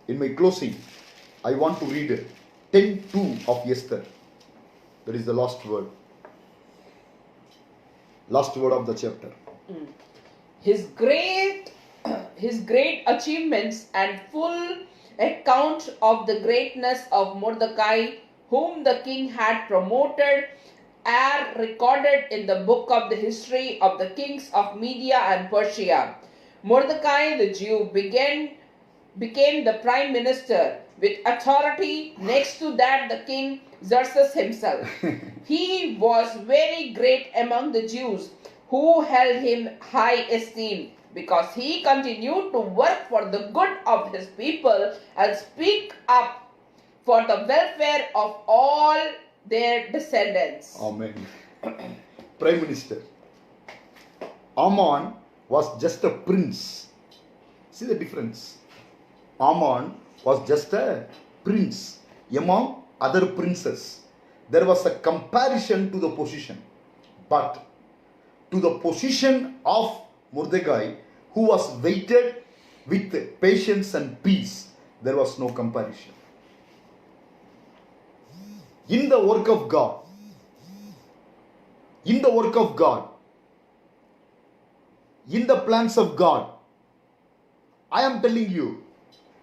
In my closing, I want to read 10:2 of Esther. That is the last word. Last word of the chapter. His great achievements and full account of the greatness of Mordecai, whom the king had promoted, are recorded in the book of the history of the kings of Media and Persia. Mordecai the Jew became the prime minister with authority next to that the king Xerxes himself. He was very great among the Jews, who held him high esteem, because he continued to work for the good of his people and speak up for the welfare of all their descendants. Amen. Prime Minister. Amon was just a prince. See the difference. Amon was just a prince among other princes. There was a comparison to the position. But to the position of Mordecai, who was waited with patience and peace, there was no comparison. In the work of God, in the work of God, in the plans of God, I am telling you,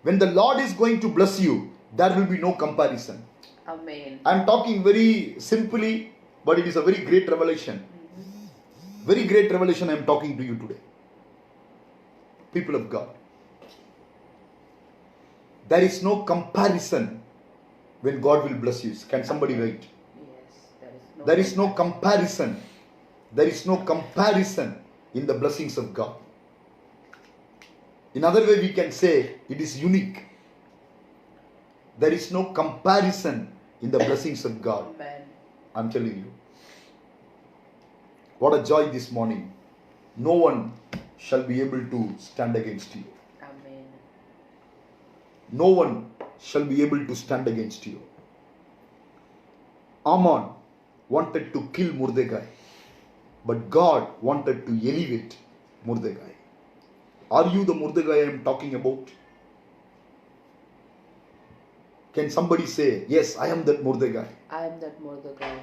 when the Lord is going to bless you, there will be no comparison. Amen. I am talking very simply, but it is a very great revelation. Very great revelation I am talking to you today. People of God. There is no comparison when God will bless you. Can somebody write? Yes, There is no comparison. There is no comparison in the blessings of God. In other way we can say it is unique. There is no comparison in the blessings of God. Amen. I am telling you. What a joy this morning. No one shall be able to stand against you. Amen. No one shall be able to stand against you. Amon wanted to kill Mordecai, but God wanted to elevate Mordecai. Are you the Mordecai I am talking about? Can somebody say, yes, I am that Mordecai? I am that Mordecai.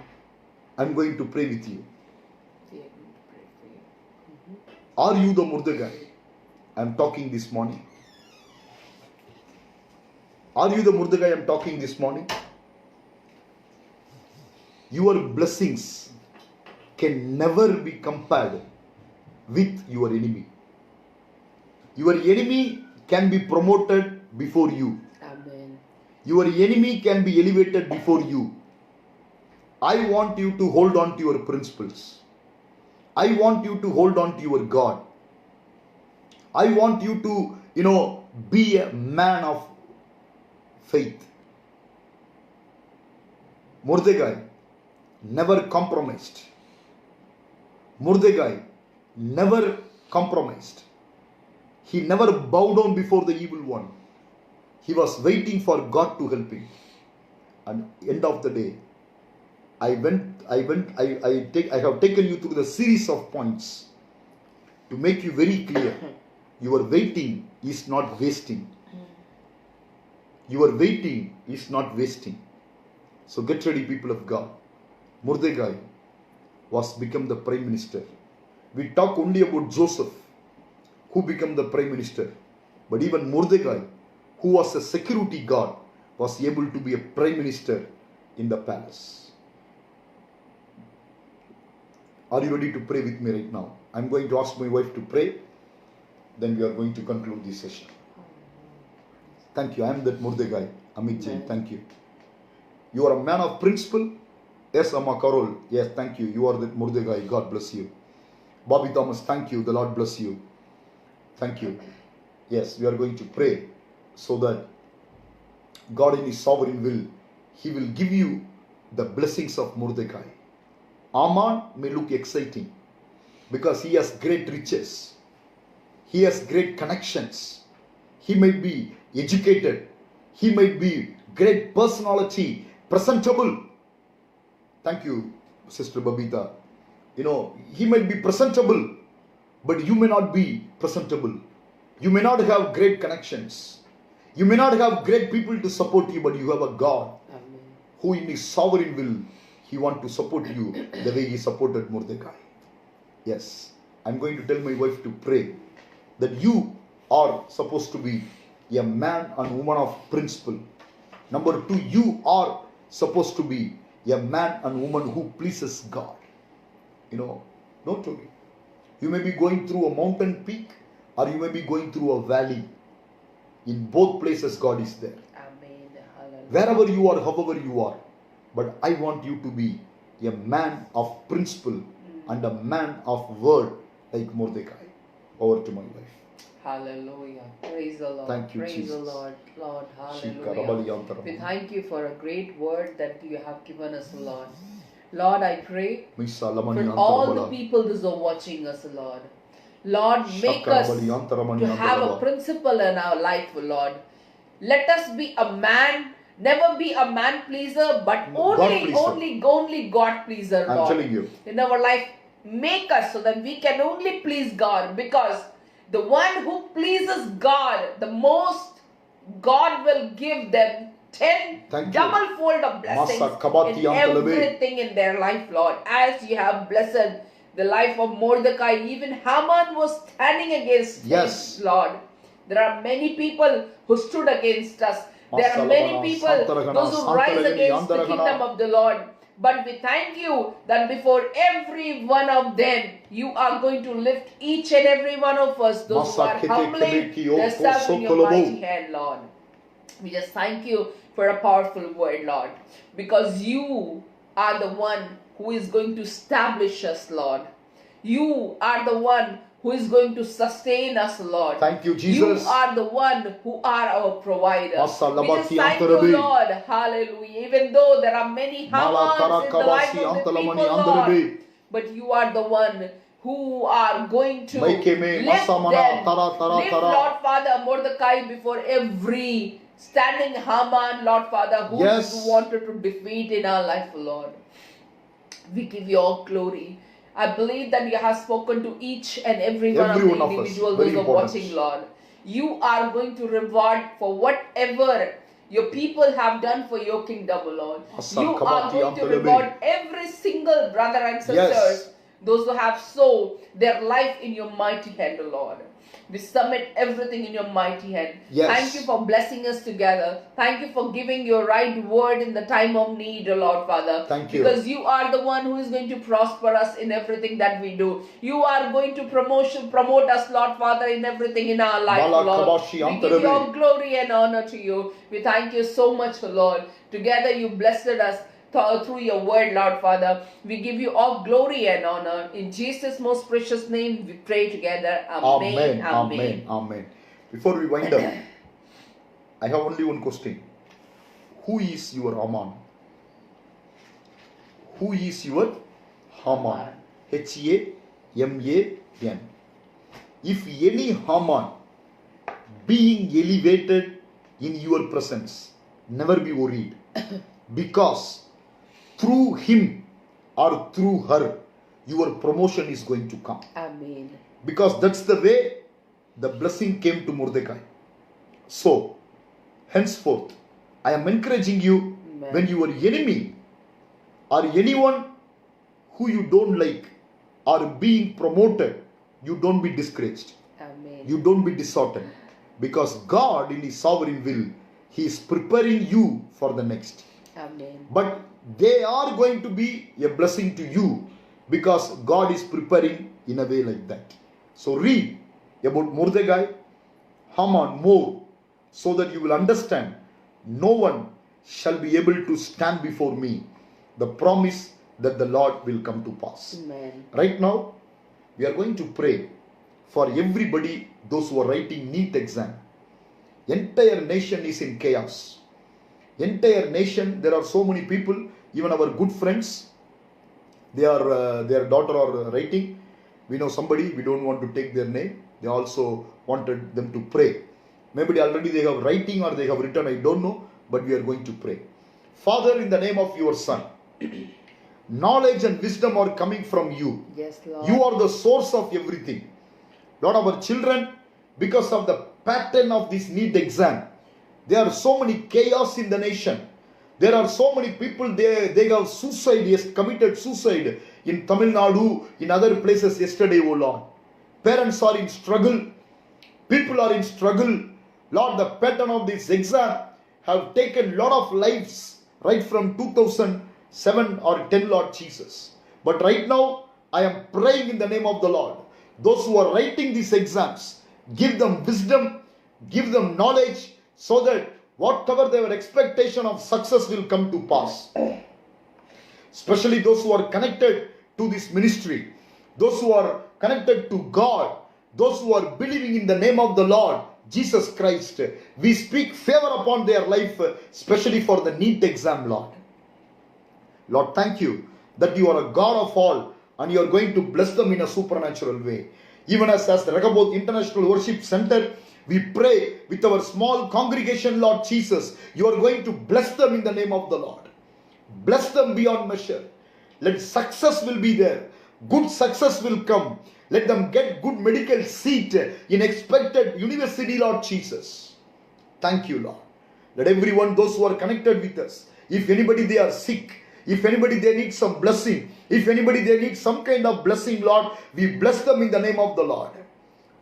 I am going to pray with you. We are going to pray for you. Are you the Mordecai I am talking this morning? Are you the Mordecai I am talking this morning? Your blessings can never be compared with your enemy. Your enemy can be promoted before you. Amen. Your enemy can be elevated before you. I want you to hold on to your principles. I want you to hold on to your God. I want you to, be a man of faith. Mordecai never compromised. Mordecai never compromised. He never bowed down before the evil one. He was waiting for God to help him. And end of the day, I have taken you through the series of points to make you very clear. Your waiting is not wasting. Your waiting is not wasting. So get ready, people of God. Mordecai was become the prime minister. We talk only about Joseph, who became the prime minister. But even Mordecai, who was a security guard, was able to be a prime minister in the palace. Are you ready to pray with me right now? I'm going to ask my wife to pray. Then we are going to conclude this session. Thank you. I am that Mordecai. Amit Jain. Thank you. You are a man of principle. Yes, Amma Karol. Yes, thank you. You are that Mordecai. God bless you. Bobby Thomas, thank you. The Lord bless you. Thank you. Yes, we are going to pray so that God in His sovereign will he will give you the blessings of Mordecai. Haman may look exciting because he has great riches. He has great connections. He might be educated. He might be great personality, presentable. Thank you, Sister Babita. He might be presentable, but you may not be presentable. You may not have great connections. You may not have great people to support you, but you have a God who in his sovereign will, he wants to support you the way he supported Mordecai. Yes, I'm going to tell my wife to pray that you are supposed to be a man and woman of principle. Number two, you are supposed to be a man and woman who pleases God. Don't worry. You may be going through a mountain peak or you may be going through a valley. In both places, God is there. Amen. Hallelujah. Wherever you are, however you are. But I want you to be a man of principle and a man of word like Mordecai. Over to my wife. Hallelujah. Praise the Lord. Thank you, Praise Jesus. the Lord. Lord, hallelujah. Shikarabaliyantaram. We thank you for a great word that you have given us, Lord. Lord, I pray for all the people that are watching us, Lord. Lord, make us to have a principle in our life, Lord. Let us be a man, never be a man pleaser, but only God pleaser, Lord. I'm telling you. In our life, make us so that we can only please God, because the one who pleases God the most, God will give them 10 double fold of blessings in everything in their life, Lord. As you have blessed the life of Mordecai, even Haman was standing against him, Lord. There are many people who stood against us. There are many people, those who rise against the kingdom of the Lord. But we thank you that before every one of them, you are going to lift each and every one of us, those who are humbling themselves in your mighty hand, Lord. We just thank you for a powerful word, Lord, because you are the one who is going to establish us, Lord. You are the one who is going to sustain us, Lord. Thank you, Jesus. You are the one who are our provider. We just thank you, Lord. Hallelujah. Even though there are many Hamans in the life of the people, Lord, but you are the one who are going to lift them. Lift, Lord Father, Mordecai before every standing Haman, Lord Father, who wanted to defeat in our life, Lord. We give you all glory. I believe that you have spoken to each and every one of the individuals who are watching, Lord. You are going to reward for whatever your people have done for your kingdom, Lord. You are going to reward every single brother and sisters, those who have sown their life in your mighty hand, Lord. We submit everything in your mighty hand. Thank you for blessing us together. Thank you for giving your right word in the time of need, Lord Father. Thank you. Because you are the one who is going to prosper us in everything that we do. You are going to promote us, Lord Father, in everything in our life, Lord. We give your glory and honor to you. We thank you so much, Lord. Together you blessed us through your word, Lord Father. We give you all glory and honor. In Jesus' most precious name, we pray together. Amen. Amen. Amen. Before we wind up, I have only one question. Who is your Haman? Who is your Haman? H-A-M-A-N. If any Haman being elevated in your presence, never be worried. Because through him or through her, your promotion is going to come. Amen. Because that's the way the blessing came to Mordecai. So, henceforth, I am encouraging you, when your enemy or anyone who you don't like are being promoted, you don't be discouraged. Amen. You don't be disheartened. Because God in his sovereign will, he is preparing you for the next. Amen. But they are going to be a blessing to you because God is preparing in a way like that. So read about Mordecai, Haman more, so that you will understand no one shall be able to stand before me. The promise that the Lord will come to pass. Amen. Right now, we are going to pray for everybody, those who are writing NEET exam. Entire nation is in chaos. entire nation. There are so many people, even our good friends, their daughter are writing. We know somebody, we don't want to take their name. They also wanted them to pray. Maybe already they have writing or they have written, I don't know, but we are going to pray. Father, in the name of your Son, knowledge and wisdom are coming from you. Yes, Lord. You are the source of everything. Lord, our children, because of the pattern of this NEET exam, there are so many chaos in the nation. There are so many people, they have suicide, yes, committed suicide in Tamil Nadu, in other places yesterday, oh Lord. Parents are in struggle. People are in struggle. Lord, the pattern of this exam have taken lot of lives right from 2007 or 10, Lord Jesus. But right now, I am praying in the name of the Lord. Those who are writing these exams, give them wisdom, give them knowledge, so that whatever their expectation of success will come to pass. Especially those who are connected to this ministry, those who are connected to God, those who are believing in the name of the Lord Jesus Christ. We speak favor upon their life, especially for the NEET exam, Lord. Lord, thank you that you are a God of all and you are going to bless them in a supernatural way. Even as the Rehoboth International Worship Center, we pray with our small congregation, Lord Jesus, you are going to bless them in the name of the Lord. Bless them beyond measure. Let success will be there. Good success will come. Let them get good medical seat in expected university, Lord Jesus. Thank you, Lord. Let everyone, those who are connected with us, if anybody they are sick, if anybody they need some blessing, if anybody they need some kind of blessing, Lord, we bless them in the name of the Lord.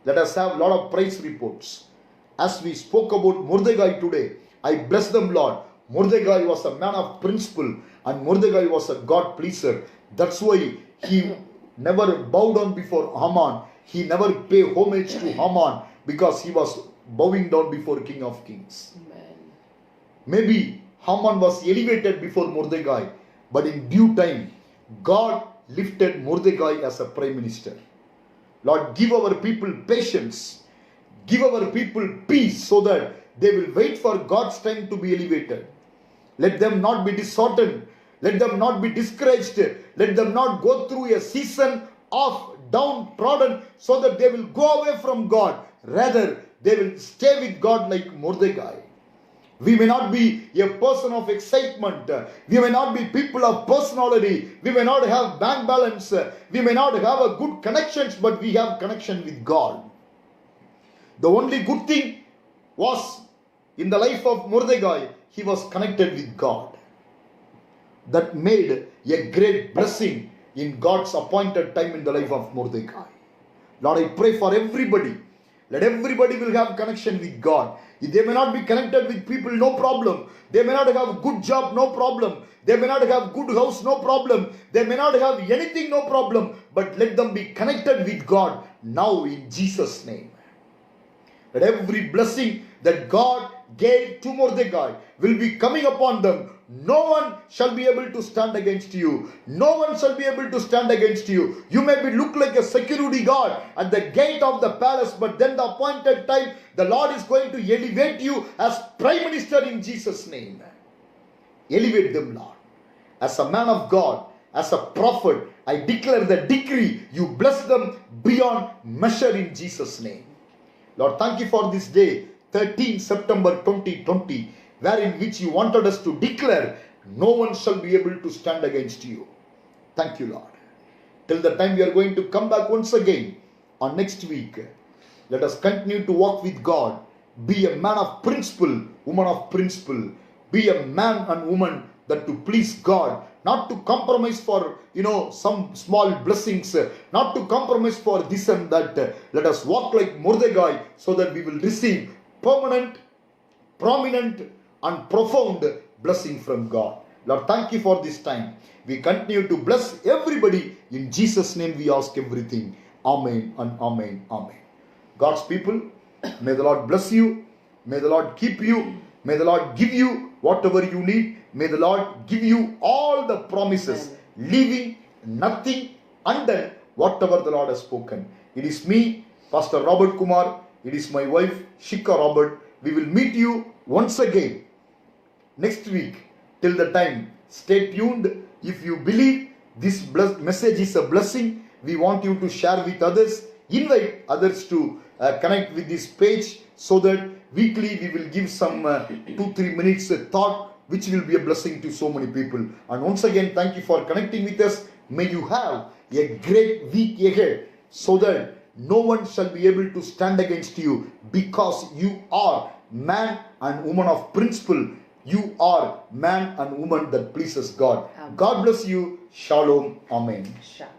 Let us have a lot of praise reports. As we spoke about Mordecai today, I bless them, Lord. Mordecai was a man of principle and Mordecai was a God pleaser. That's why he never bowed down before Haman. He never paid homage to Haman because he was bowing down before King of Kings. Amen. Maybe Haman was elevated before Mordecai, but in due time, God lifted Mordecai as a prime minister. Lord, give our people patience. Give our people peace so that they will wait for God's time to be elevated. Let them not be disheartened. Let them not be discouraged. Let them not go through a season of downtrodden so that they will go away from God. Rather, they will stay with God like Mordecai. We may not be a person of excitement. We may not be people of personality. We may not have bank balance. We may not have a good connections, but we have connection with God. The only good thing was in the life of Mordecai, he was connected with God. That made a great blessing in God's appointed time in the life of Mordecai. Lord, I pray for everybody. Let everybody will have connection with God. If they may not be connected with people, no problem. They may not have a good job, no problem. They may not have good house, no problem. They may not have anything, no problem. But let them be connected with God now in Jesus' name. Let every blessing that God gave to Mordecai will be coming upon them. No one shall be able to stand against you. No one shall be able to stand against you. You may be look like a security guard at the gate of the palace, but then the appointed time, the Lord is going to elevate you as Prime Minister in Jesus' name. Elevate them, Lord. As a man of God, as a prophet, I declare the decree. You bless them beyond measure in Jesus' name. Lord, thank you for this day, 13 September 2020, wherein which you wanted us to declare, no one shall be able to stand against you. Thank you, Lord. Till the time we are going to come back once again on next week, let us continue to walk with God. Be a man of principle, woman of principle. Be a man and woman that to please God, not to compromise for, some small blessings, not to compromise for this and that. Let us walk like Mordecai so that we will receive permanent, prominent and profound blessing from God. Lord, thank you for this time. We continue to bless everybody. In Jesus' name we ask everything. Amen and amen. Amen. God's people, may the Lord bless you. May the Lord keep you. May the Lord give you whatever you need. May the Lord give you all the promises, leaving nothing undone, whatever the Lord has spoken. It is me, Pastor Robert Kumar. It is my wife, Shika Robert. We will meet you once again next week. Till the time, stay tuned. If you believe this message is a blessing, we want you to share with others. Invite others to connect with this page so that weekly we will give some 2-3 minutes thought which will be a blessing to so many people. And once again, thank you for connecting with us. May you have a great week ahead so that no one shall be able to stand against you, because you are man and woman of principle. You are man and woman that pleases God. Amen. God bless you. Shalom. Amen. Shalom.